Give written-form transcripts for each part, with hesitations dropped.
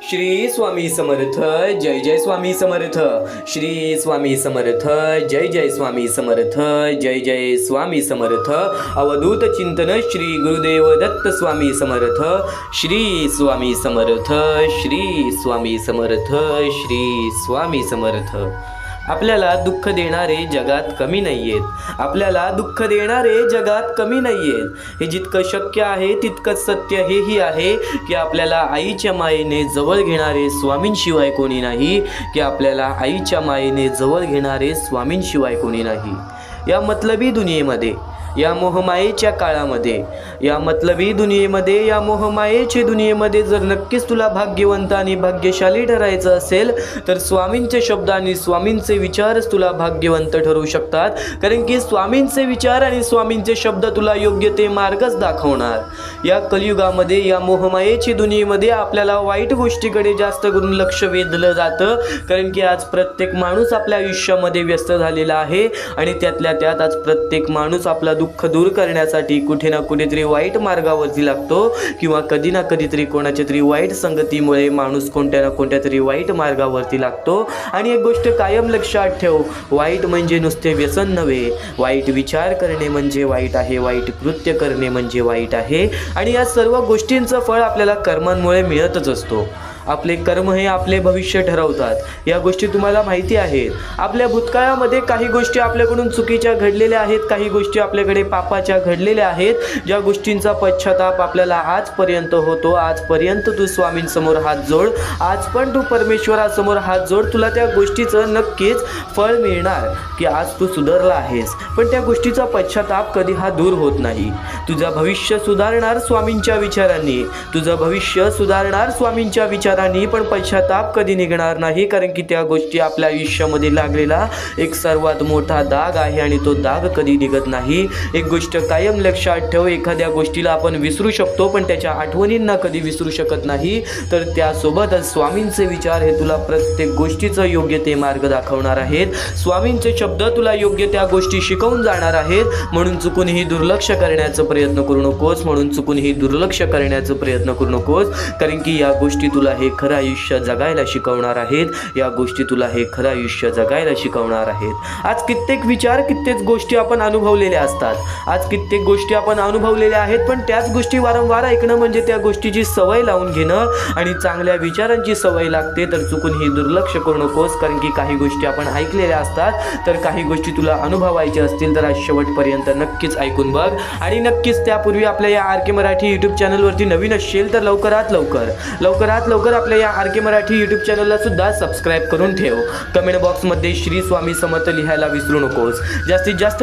श्री स्वामी समर्थ. जय जय स्वामी समर्थ. श्री स्वामी समर्थ. जय जय स्वामी समर्थ. जय जय स्वामी समर्थ. अवधूत चिंतन श्री गुरुदेव दत्त स्वामी समर्थ. श्री स्वामी समर्थ. श्री स्वामी समर्थ. श्री स्वामी समर्थ. आपल्याला दुःख देणारे जगात कमी नाही आहेत. आपल्याला दुःख देणारे जगात कमी नाही आहेत. हे जितकं शक्य आहे तितकंच सत्य हेही आहे की आपल्याला आईच्या मायेने जवळ घेणारे स्वामींशिवाय कोणी नाही. की आपल्याला आईच्या मायेने जवळ घेणारे स्वामींशिवाय कोणी नाही. या मतलबी दुनियेमध्ये, या मोहमायेच्या काळामध्ये, या मतलबी दुनियेमध्ये, या मोहमायेच्या दुनियेमध्ये जर नक्कीच तुला भाग्यवंत आणि भाग्यशाली ठरायचं असेल तर स्वामींचे शब्द आणि स्वामींचे विचारच तुला भाग्यवंत ठरवू शकतात. कारण की स्वामींचे विचार आणि स्वामींचे शब्द तुला योग्य ते मार्गच दाखवणार. या कलियुगामध्ये, या मोहमायेची दुनियेमध्ये आपल्याला वाईट गोष्टीकडे जास्त करून लक्ष वेधलं जातं. कारण की आज प्रत्येक माणूस आपल्या आयुष्यामध्ये व्यस्त झालेला आहे आणि त्यातल्या त्यात आज प्रत्येक माणूस आपला दुःख दूर करण्यासाठी कुठे ना कुठेतरी वाईट मार्गावरती लागतो किंवा कधी ना कधीतरी कोणाच्या तरी वाईट संगतीमुळे माणूस कोणत्या ना कोणत्या तरी वाईट मार्गावरती लागतो. आणि एक गोष्ट कायम लक्षात ठेव, वाईट म्हणजे नुसते व्यसन नव्हे. वाईट विचार करणे म्हणजे वाईट आहे. वाईट कृत्य करणे म्हणजे वाईट आहे. आणि या सर्व गोष्टींचं फळ आपल्याला कर्मांमुळे मिळतच असतो. आपले कर्म हे आपले भविष्य ठरवतात. या गोष्टी तुम्हाला माहिती आहेत. आपल्या भूतकाळामध्ये काही गोष्टी आपल्याकडून चुकीच्या घडलेल्या आहेत, काही गोष्टी आपल्याकडे पापाच्या घडलेल्या आहेत. ज्या गोष्टींचा पश्चाताप आपल्याला आजपर्यंत होतो. आजपर्यंत तू स्वामींसमोर हात जोड, आज पण तू परमेश्वरासमोर हात जोड. तुला त्या गोष्टीचं नक्कीच फळ मिळणार की आज तू सुधारला आहेस. पण त्या गोष्टीचा पश्चाताप कधी हा दूर होत नाही. तुझं भविष्य सुधारणार स्वामींच्या विचारांनी, तुझं भविष्य सुधारणार स्वामींच्या विचारांनी, पण पश्चाताप कधी निघणार नाही. कारण की त्या गोष्टी आपल्या आयुष्यामध्ये लागलेला एक सर्वात मोठा दाग आहे आणि तो दाग कधी निघत नाही. एक गोष्ट कायम लक्षात ठेव, एखाद्या गोष्टीला आपण विसरू शकतो पण त्याच्या आठवणींना कधी विसरू शकत नाही. तर त्यासोबतच स्वामींचे विचार हे तुला प्रत्येक गोष्टीचं योग्य ते मार्ग दाखवणार आहेत. स्वामींचे शब्द तुला योग्य त्या गोष्टी शिकवून जाणार आहेत. म्हणून चुकूनही दुर्लक्ष करण्याचा प्रयत्न करू नकोस. म्हणून चुकूनही दुर्लक्ष करण्याचा प्रयत्न करू नकोस. कारण की या गोष्टी तुला हे खरं आयुष्य जगायला शिकवणार आहेत. या गोष्टी तुला हे खरं आयुष्य जगायला शिकवणार आहेत. आज कित्येक विचार, कित्येक गोष्टी आपण अनुभवलेल्या असतात. आज कित्येक गोष्टी आपण अनुभवलेल्या आहेत. पण त्याच गोष्टी वारंवार ऐकणं म्हणजे त्या गोष्टीची सवय लावून घेणं. आणि चांगल्या विचारांची सवय लागते तर चुकूनही दुर्लक्ष करू नकोस. कारण की काही गोष्टी आपण ऐकलेल्या असतात. तर काही गोष्टी तुला अनुभवायच्या असतील तर आज शेवटपर्यंत नक्कीच ऐकून बघ. आणि नक्कीच त्यापूर्वी आपल्या या आर के मराठी यूट्यूब चॅनलवरती नवीन असेल तर लवकरात लवकर आपल्या या आर के मराठी यूट्यूब चॅनलला सुद्धा सबस्क्राईब करून ठेव. कमेंट बॉक्समध्ये श्री स्वामी समर्थ लिहायला विसरू नकोस. जास्तीत जास्त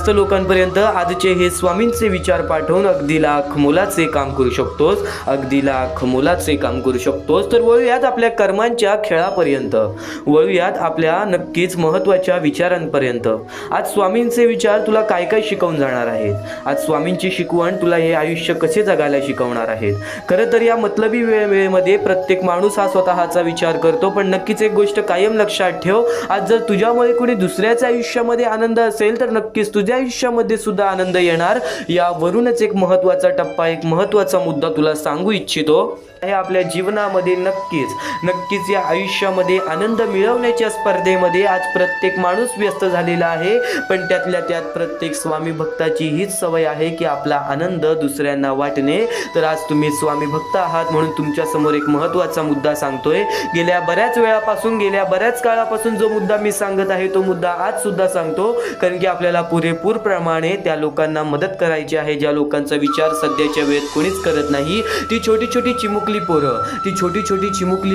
लोकांपर्यंत आजचे हे स्वामींचे विचार पाठवून अगदी लाख मोलाचे काम करू शकतोस. तर वळूयात आपल्या कर्मांच्या खेळापर्यंत, वळूयात आपल्या नक्कीच महत्त्वाच्या विचारांपर्यंत. आज स्वामींचे विचार तुला काय काय शिकवून जाणार आहेत. आज स्वामींची शिकवण तुला हे आयुष्य कसे जगायला शिकवणार आहेत. खरं तर या मतलबी वेळेमध्ये प्रत्येक माणूस हा स्वतःचा विचार करतो. पण नक्कीच एक गोष्ट कायम लक्षात ठेव, आज जर तुझ्यामुळे कोणी दुसऱ्याच्या आयुष्यामध्ये आनंद असेल तर नक्कीच तुझ्या आयुष्यामध्ये सुद्धा आनंद येणार. यावरूनच एक महत्त्वाचा टप्पा, एक महत्त्वाचा मुद्दा तुला सांगू इच्छितो. हे आपल्या जीवनामध्ये नक्कीच या आयुष्यामध्ये आनंद मिळवण्याच्या स्पर्धेमध्ये आज प्रत्येक माणूस व्यस्त झालेला आहे. पण त्यातल्या त्यात प्रत्येक स्वामी भक्ताची हीच सवय आहे की आपला आनंद दुसऱ्यांना वाटणे. तर आज तुम्ही स्वामी भक्त आहात म्हणून तुमच्यासमोर एक महत्त्वाचा मुद्दा सांगतोय. गेल्या बऱ्याच काळापासून जो मुद्दा मी सांगत आहे तो मुद्दा आज सुद्धा सांगतो. कारण की आपल्याला पुरेपूर प्रमाणे त्या लोकांना मदत करायची आहे ज्या लोकांचा विचार सध्याच्या वेळेत कोणीच करत नाही. ती छोटी छोटी चिमुकली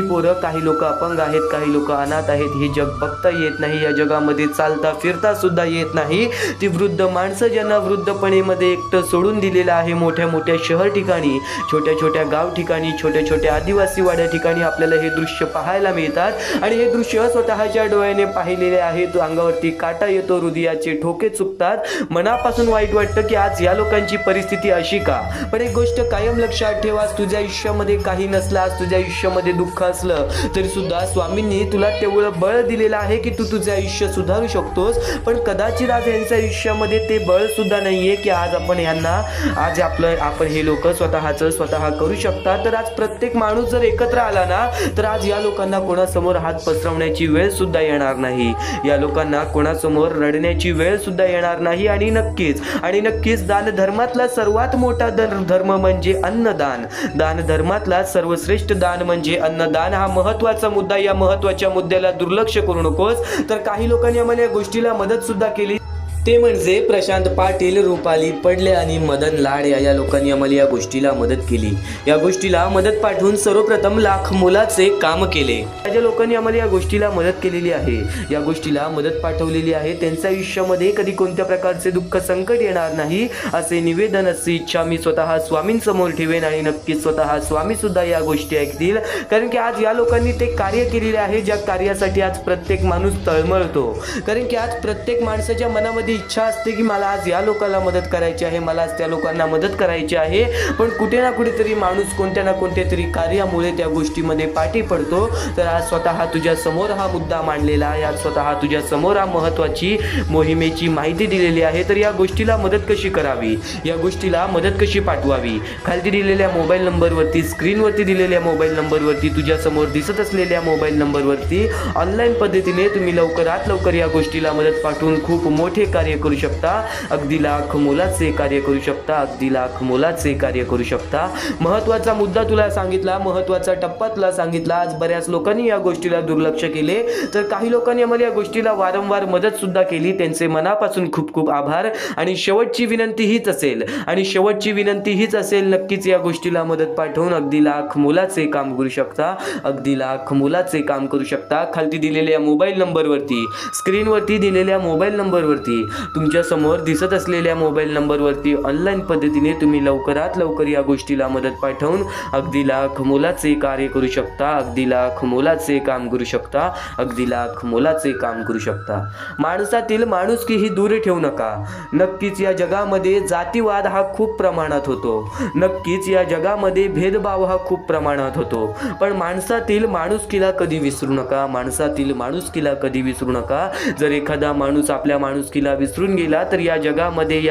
पोरं, काही लोक अपंग आहेत, काही लोक अनाथ आहेत. हे जग बघता येत नाही, या जगामध्ये चालता फिरता सुद्धा येत नाही. ती वृद्ध माणसं ज्यांना वृद्धपणेमध्ये एकटं सोडून दिलेलं आहे. मोठ्या मोठ्या शहर ठिकाणी, छोट्या गाव ठिकाणी, छोट्या आदिवासी वाड्या ठिकाणी आपल्याला हे दृश्य पाहायला मिळतात. आणि हे दृश्य स्वतःच्या डोळ्याने पाहिलेले आहेत. अंगावरती काटा येतो, हृदयाचे ठोके चुकतात, मनापासून वाईट वाटतं की आज या लोकांची परिस्थिती अशी का. पण एक गोष्ट कायम लक्षात ठेवा, तुझ्या आयुष्यामध्ये काही नसलं, आज तुझ्या आयुष्यामध्ये दुःख असलं तरी सुद्धा स्वामींनी तुला तेवढं बळ दिलेलं आहे की तू तुझे आयुष्य सुधारू शकतोस. पण कदाचित आज यांच्या आयुष्यामध्ये ते बळ सुद्धा नाहीये की आज आपण हे लोक स्वतः करू शकतात. तर आज प्रत्येक माणूस जर एकत्र आला ना तर आज या लोकांना कोणासमोर हात पसरवण्याची वेळ सुद्धा येणार नाही, या लोकांना कोणासमोर रडण्याची वेळ सुद्धा येणार नाही. आणि नक्कीच दान धर्मातला सर्वात मोठा धर्म म्हणजे अन्नदान. दान धर्मातला सर्वश्रेष्ठ दान म्हणजे अन्नदान. हा महत्त्वाचा मुद्दा, या महत्त्वाच्या मुद्द्याला दुर्लक्ष करू नकोस. तर काही लोकांनी आम्हाला या गोष्टीला मदत सुद्धा केली, ते म्हणजे प्रशांत पाटील, रुपाली पडले आणि मदन लाड या लोकांनी आम्हाला या गोष्टीला मदत केली. या गोष्टीला मदत पाठवून सर्वप्रथम लाख मोलाचे काम केले. ज्या लोकांनी आम्हाला या गोष्टीला मदत केलेली आहे, या गोष्टीला मदत पाठवलेली आहे, त्यांच्या आयुष्यामध्ये कधी कोणत्या प्रकारचे दुःख संकट येणार नाही असे निवेदन, अशी इच्छा मी स्वतः स्वामींसमोर ठेवेन. आणि नक्कीच स्वतः स्वामी सुद्धा या गोष्टी ऐकतील, कारण की आज या लोकांनी ते कार्य केलेले आहे ज्या कार्यासाठी आज प्रत्येक माणूस तळमळतो. कारण की आज प्रत्येक माणसाच्या मनामध्ये इच्छा असते की मला आज या लोकांना मदत करायची आहे, मला आज त्या लोकांना मदत करायची आहे, पण कुठे ना कुठेतरी माणूस कोणत्या ना कोणत्या तरी कार्यामुळे त्या गोष्टीमध्ये पाठी पडतो. तर आज स्वतः तुझ्या समोर हा मुद्दा मांडलेला आहे, आज स्वतः तुझ्या समोर हा महत्त्वाची मोहिमेची माहिती दिलेली आहे. तर या गोष्टीला मदत कशी करावी, या गोष्टीला मदत कशी पाठवावी, खालती दिलेल्या मोबाईल नंबरवरती, स्क्रीनवरती दिलेल्या मोबाईल नंबरवरती, तुझ्या समोर दिसत असलेल्या मोबाईल नंबरवरती ऑनलाईन पद्धतीने तुम्ही लवकरात लवकर या गोष्टीला मदत पाठवून खूप मोठे कार्य करू शकता. अगदी लाख मोलाचे कार्य करू शकता, अगदी लाख मोलाचे कार्य करू शकता. महत्त्वाचा मुद्दा तुला सांगितला, महत्त्वाचा टप्पा तुला सांगितला. आज बऱ्याच लोकांनी या गोष्टीला दुर्लक्ष केले, तर काही लोकांनी आम्हाला या गोष्टीला वारंवार मदत सुद्धा केली. त्यांचे मनापासून खूप खूप आभार. आणि शेवटची विनंती हीच असेल, नक्कीच या गोष्टीला मदत पाठवून अगदी लाख मोलाचे काम करू शकता, अगदी लाख मोलाचे काम करू शकता. खालती दिलेल्या मोबाईल नंबरवरती, स्क्रीनवरती दिलेल्या मोबाईल नंबरवरती, तुमच्या समोर दिसत असलेल्या मोबाईल नंबरवरती ऑनलाईन पद्धतीने तुम्ही लवकरात लवकर या गोष्टीला मदत पाठवून अगदी लाख मोलाचे कार्य करू शकता, अगदी लाख मोलाचे काम करू शकता, अगदी लाख मोलाचे काम करू शकता. माणसातील माणुसकी ही दूर ठेवू नका. नक्कीच या जगामध्ये जातीवाद हा खूप प्रमाणात होतो, नक्कीच या जगामध्ये भेदभाव हा खूप प्रमाणात होतो, पण माणसातील माणुसकीला कधी विसरू नका, माणसातील माणुसकीला कधी विसरू नका. जर एखादा माणूस आपल्या माणुसकीला विसरून गेला तर या जगामध्ये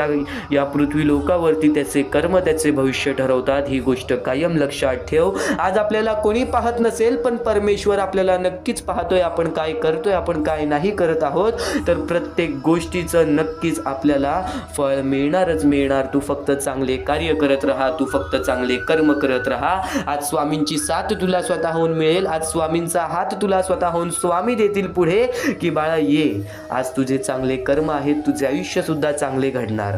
या पृथ्वी लोकावरती त्याचे कर्म, त्याचे भविष्य ठरवतात. ही गोष्ट कायम लक्षात ठेव. आज आपल्याला कोणी पाहत नसेल, पण परमेश्वर आपल्याला नक्कीच पाहतोय. आपण काय करतोय, आपण काय नाही करत आहोत, तर प्रत्येक गोष्टीचं नक्कीच आपल्याला फळ मिळणारच मिळणार. तू फक्त चांगले कार्य करत राहा, तू फक्त चांगले कर्म करत राहा. आज स्वामींची साथ तुला स्वतःहून मिळेल, आज स्वामींचा हात तुला स्वतःहून स्वामी देतील पुढे की बाळा ये, आज तुझे चांगले कर्म आहेत, तुझे आयुष्य सुद्धा चांगले घडणार.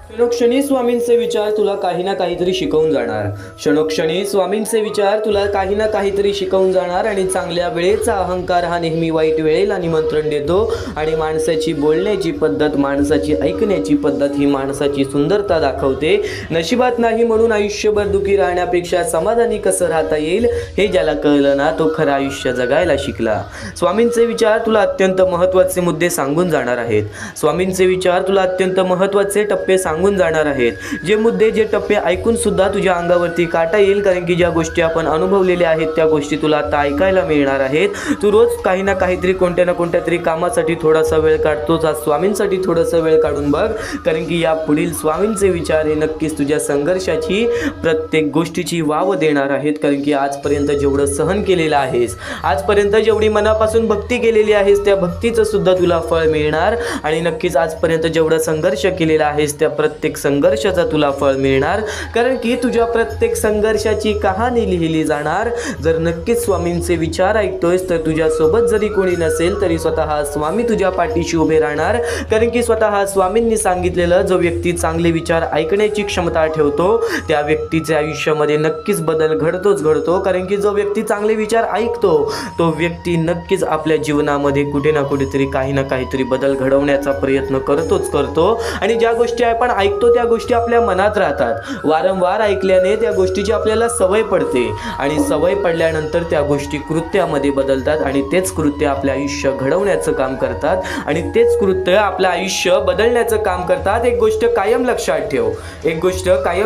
क्षणोक्षणी स्वामींचे विचार तुला काही ना काहीतरी शिकवून जाणार, क्षणोक्षणी स्वामींचे विचार तुला काही ना काहीतरी शिकवून जाणार. आणि चांगल्या वेळेचा अहंकार हा नेहमी वाईट वेळेला निमंत्रण देतो. आणि माणसाची बोलण्याची पद्धत, माणसाची ऐकण्याची पद्धत ही माणसाची सुंदरता दाखवते. नशिबात नाही म्हणून आयुष्यभर दुःखी राहण्यापेक्षा समाधानी कसं राहता येईल हे ज्याला कळलं ना तो खरं आयुष्य जगायला शिकला. स्वामींचे विचार तुला अत्यंत महत्त्वाचे मुद्दे सांगून जाणार आहेत, स्वामींचे विचार तुला अत्यंत महत्त्वाचे टप्पे सांगून जाणार आहेत. जे मुद्दे, जे टप्पे ऐकून सुद्धा तुझ्या अंगावरती काटा येईल, कारण की ज्या गोष्टी आपण अनुभवलेल्या आहेत त्या गोष्टी तुला आता ऐकायला मिळणार आहेत. तू रोज काही ना काहीतरी, कोणत्या ना कोणत्या तरी कामासाठी थोडासा वेळ काढतोच, आज स्वामींसाठी थोडासा वेळ काढून बघ, कारण की या पुढील स्वामींचे विचार हे नक्कीच तुझ्या संघर्षाची, प्रत्येक गोष्टीची वाव देणार आहेत. कारण की आजपर्यंत जेवढं सहन केलेलं आहेस, आजपर्यंत जेवढी मनापासून भक्ती केलेली आहेस, त्या भक्तीचं सुद्धा तुला फळ मिळणार. आणि नक्कीच आजपर्यंत जेवढा संघर्ष केलेला आहेस त्या प्रत्येक संघर्षाचा तुला फळ मिळणार, कारण की तुझ्या प्रत्येक संघर्षाची कहाणी लिहिली जाणार. जर नक्कीच स्वामींचे विचार ऐकतोयस तर तुझ्या सोबत जरी कोणी नसेल तरी स्वतः स्वामी तुझ्या पाठीशी उभे राहणार. कारण की स्वतः स्वामींनी सांगितलेलं, जो व्यक्ती चांगले विचार ऐकण्याची क्षमता ठेवतो त्या व्यक्तीच्या आयुष्यामध्ये नक्कीच बदल घडतो. कारण की जो व्यक्ती चांगले विचार ऐकतो तो व्यक्ती नक्कीच आपल्या जीवनामध्ये कुठे ना कुठेतरी काही ना काहीतरी बदल घडवण्याचा प्रयत्न करतो. आणि ज्या गोष्टी आपण ऐकतो त्या गोष्टी आपल्या मनात राहतात. वारंवार ऐकल्याने त्या गोष्टीची आपल्याला सवय पडते आणि सवय पडल्यानंतर त्या गोष्टी कृत्यामध्ये बदलतात आणि तेच कृत्य आपले आयुष्य घडवण्याचं काम करतात आणि तेच कृत्य आपलं आयुष्य बदलण्याचं काम करतात. एक गोष्ट कायम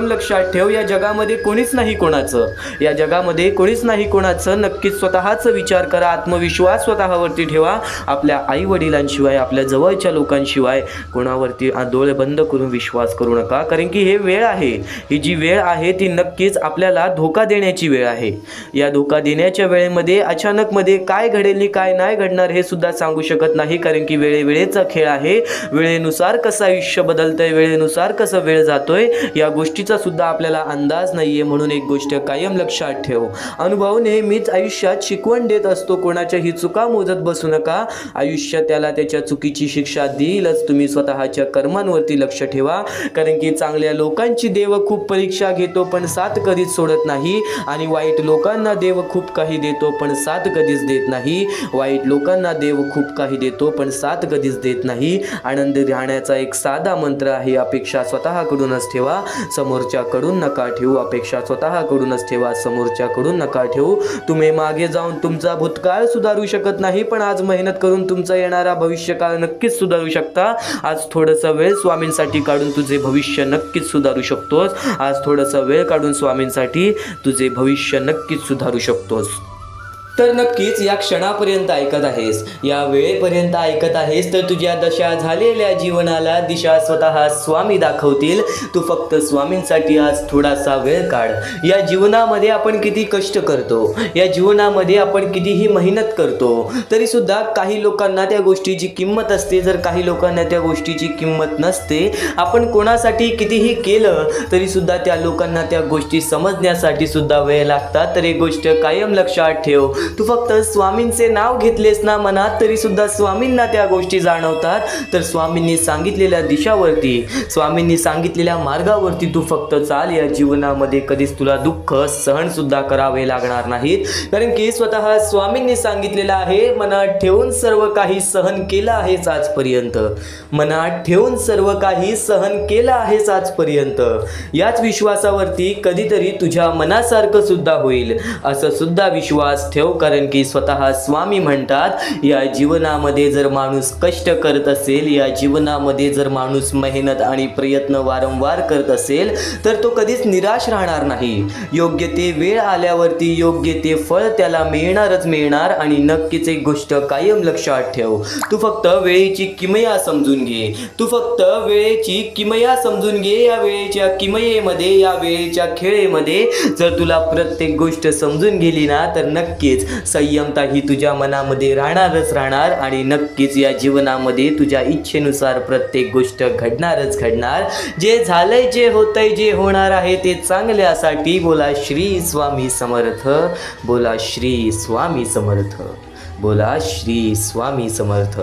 लक्षात ठेव, या जगामध्ये कोणीच नाही कोणाचं, नक्कीच स्वतःचा विचार करा, आत्मविश्वास स्वतःवरती ठेवा. आपल्या आई वडिलांशिवाय, आपल्या जवळच्या लोकांशिवाय कोणावरती डोळे बंद करून विश्वास विश्वास करू नका, कारण की हे वेळ आहे, ही जी वेळ आहे ती नक्कीच आपल्याला धोका देण्याची वेळ आहे. या धोका देण्याच्या वेळेमध्ये अचानकमध्ये काय घडेल काय नाही घडणार हे सुद्धा सांगू शकत नाही, कारण की वेळेचा खेळ आहे. वेळेनुसार कसं आयुष्य बदलतंय, वेळेनुसार कसं वेळ जातोय या गोष्टीचा सुद्धा आपल्याला अंदाज नाहीये. म्हणून एक गोष्ट कायम लक्षात ठेव, अनुभव नेहमीच आयुष्यात शिकवण देत असतो. कोणाच्याही चुका मोजत बसू नका, आयुष्य त्याला त्याच्या चुकीची शिक्षा देईलच. तुम्ही स्वतःच्या कर्मांवरती लक्ष ठेवा, कारण की चांगल्या लोकांची देव खूप परीक्षा घेतो पण साथ कधीच सोडत नाही, आणि वाईट लोकांना देव खूप काही देतो पण साथ कधीच देत नाही. वाईट लोकांना देव खूप काही देतो पण साथ कधीच देत नाही. आनंदी राहण्याचा एक साधा मंत्र आहे, अपेक्षा स्वतःकडूनच ठेवा, समोरच्याकडून नका ठेवू. अपेक्षा स्वतःकडूनच ठेवा, समोरच्याकडून नका ठेवू. तुम्ही मागे जाऊन तुमचा भूतकाळ सुधारू शकत नाही, पण आज मेहनत करून तुमचा येणारा भविष्यकाळ नक्कीच सुधारू शकता. आज थोडासा वेळ स्वामींसाठी काढून तुझे भविष्य नक्कीच सुधारू शकतोस. आज थोडासा वेळ काढून स्वामींसाठी तुझे भविष्य नक्कीच सुधारू शकतोस. तर नक्कीच या क्षणापर्यंत ऐकत आहेस, या वेळेपर्यंत ऐकत आहेस, तर तुझ्या दशा झालेल्या जीवनाला दिशा स्वतः स्वामी दाखवतील. तू फक्त स्वामींसाठी आज थोडासा वेळ काढ. या जीवनामध्ये आपण किती कष्ट करतो, या जीवनामध्ये आपण कितीही मेहनत करतो, तरी सुद्धा काही लोकांना त्या गोष्टीची किंमत असते, जर काही लोकांना त्या गोष्टीची किंमत नसते. आपण कोणासाठी कितीही केलं तरी सुद्धा त्या लोकांना त्या गोष्टी समजण्यासाठी सुद्धा वेळ लागतात. तर एक गोष्ट कायम लक्षात ठेव, तू फक्त स्वामींचे नाव घेतलेस ना मनात, तरी सुद्धा स्वामींना त्या गोष्टी जाणवतात. तर स्वामींनी सांगितलेल्या दिशावरती, स्वामींनी सांगितलेल्या मार्गावरती तू फक्त चाल. या जीवनामध्ये कधीच तुला दुःख सहन सुद्धा करावे लागणार नाहीत, कारण की स्वतः स्वामींनी सांगितलेलं आहे, मनात ठेवून सर्व काही सहन केलं आहेस आजपर्यंत, मनात ठेवून सर्व काही सहन केलं आहेस आजपर्यंत. याच विश्वासावरती कधीतरी तुझ्या मनासारखं सुद्धा होईल असं सुद्धा विश्वास ठेव, कारण की स्वतः स्वामी म्हणतात, या जीवनामध्ये जर माणूस कष्ट करत असेल, या जीवनामध्ये जर माणूस मेहनत आणि प्रयत्न वारंवार करत असेल, तर तो कधीच निराश राहणार नाही. योग्य ते वेळ आल्यावरती योग्य ते फळ त्याला मिळणारच मिळणार. आणि नक्कीच एक गोष्ट कायम लक्षात ठेव, तू फक्त वेळेची किमया समजून घे, तू फक्त वेळेची किमया समजून घे. या वेळेच्या किमयेमध्ये, या वेळेच्या खेळेमध्ये जर तुला प्रत्येक गोष्ट समजून गेली ना, तर नक्कीच संयमता ही तुझ्या मनामध्ये राहणारच राहणार. आणि नक्कीच या जीवनामध्ये तुझ्या इच्छेनुसार प्रत्येक गोष्ट घडणारच घडणार. जे झालंय, जे होतंय, जे होणार आहे ते चांगल्यासाठी. बोला श्री स्वामी समर्थ, बोला श्री स्वामी समर्थ, बोला श्री स्वामी समर्थ.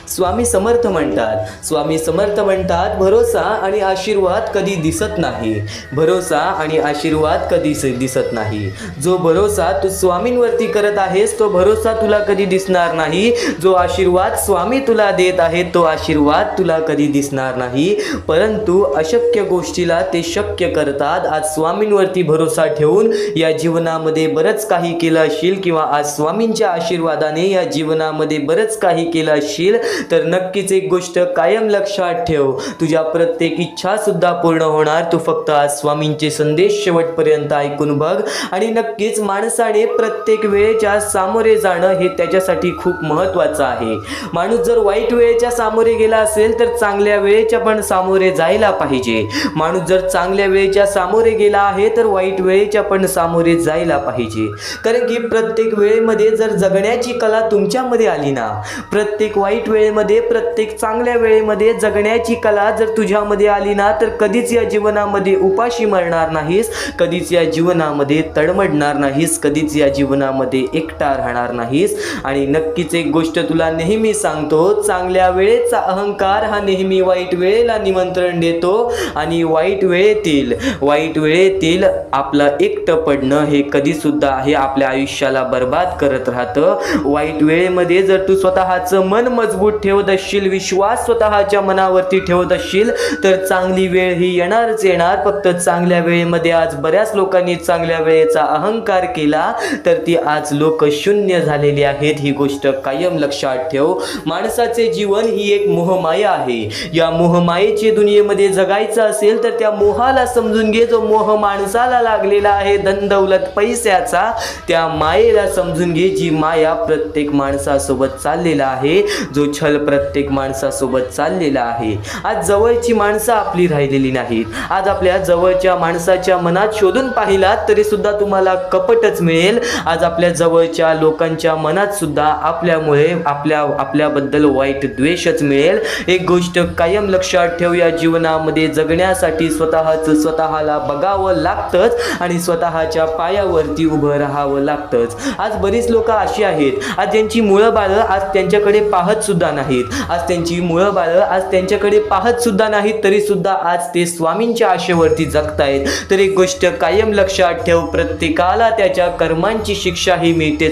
स्वामी समर्थ म्हणतात, स्वामी समर्थ म्हणतात, भरोसा आणि आशीर्वाद कधी दिसत नाही, भरोसा आणि आशीर्वाद कधी दिसत नाही. जो भरोसा तू स्वामींवरती करत आहेस तो भरोसा तुला कधी दिसणार नाही. जो आशीर्वाद स्वामी तुला देत आहेत तो आशीर्वाद तुला कधी दिसणार नाही. परंतु अशक्य गोष्टीला ते शक्य करतात. आज स्वामींवरती भरोसा ठेवून या जीवनामध्ये बरंच काही केलं असशील, किंवा आज स्वामींच्या आशीर्वादाने या जीवनामध्ये बरंच काही केलं असशील, तर नक्कीच एक गोष्ट कायम लक्षात ठेव, तुझ्या प्रत्येक इच्छा सुद्धा पूर्ण होणार. तू फक्त आज स्वामींचे संदेश शेवटपर्यंत ऐकून बघ. आणि नक्कीच माणसाने प्रत्येक वेळेच्या सामोरे जाणं हे त्याच्यासाठी खूप महत्त्वाचं आहे. माणूस जर वाईट वेळेच्या सामोरे गेला असेल तर चांगल्या वेळेच्या पण सामोरे जायला पाहिजे. माणूस जर चांगल्या वेळेच्या सामोरे गेला आहे तर वाईट वेळेच्या पण सामोरे जायला पाहिजे. कारण की प्रत्येक वेळेमध्ये जर जगण्याची कला तुमच्यामध्ये आली ना, प्रत्येक वाईट वेळेमध्ये, प्रत्येक चांगल्या वेळेमध्ये जगण्याची कला जर तुझ्यामध्ये आली ना, तर कधीच या जीवनामध्ये उपाशी मरणार नाहीस, कधीच या जीवनामध्ये तडमडणार नाहीस, कधीच या जीवनामध्ये एकटा राहणार नाहीस. आणि नक्कीच एक गोष्ट तुला नेहमी सांगतो, चांगल्या वेळेचा अहंकार हा नेहमी वाईट वेळेला निमंत्रण देतो. आणि वाईट वेळेतील आपलं एकटं पडणं हे कधी सुद्धा हे आपल्या आयुष्याला बर्बाद करत राहतं. वाईट वेळेमध्ये जर तू स्वतःचं मन मजबूत ठेवत असशील, विश्वास स्वतःच्या मनावरती ठेवत असशील, तर चांगली वेळ ही येणारच येणार. फक्त चांगल्या वेळेमध्ये आज बऱ्याच लोकांनी चांगल्या वेळेचा अहंकार केला, तर ती आज लोक शून्य झालेली आहेत. ही गोष्ट कायम लक्षात ठेव. माणसाचे जीवन ही एक मोहमाया आहे. या मोहमायेची दुनियेमध्ये जगायचं असेल तर त्या मोहाला समजून घे. जो मोह माणसाला लागलेला आहे धन दौलत पैशाचा, त्या मायेला समजून घे, जी माया प्रत्येक माणसासोबत चाललेला आहे. जो छल प्रत्येक माणसासोबत चाललेला आहे. आज जवळची माणसं आपली राहिलेली नाहीत. आज आपल्या जवळच्या माणसाच्या मनात शोधून पाहिलात तरी सुद्धा तुम्हाला कपटच मिळेल. आज आपल्या जवळच्या लोकांच्या मनात सुद्धा आपल्यामुळे आपल्याबद्दल वाईट द्वेषच मिळेल. एक गोष्ट कायम लक्षात ठेव, या जीवनामध्ये जगण्यासाठी स्वतःला बघावं लागतंच आणि स्वतःच्या पायावरती उभं राहावं लागतंच. आज बरीच लोक अशी आहेत, आज ज्यांची मुळं बाळं आज त्यांच्याकडे पाहत सुद्धा नाहीत. आज त्यांची मुळं बाळं आज त्यांच्याकडे पाहत सुद्धा नाहीत, तरी सुद्धा आज ते स्वामींच्या आशेवरती जगतायत. तर एक गोष्ट कायम लक्षात ठेव, प्रत्येकाला त्याच्या कर्मांची शिक्षा ही मिळते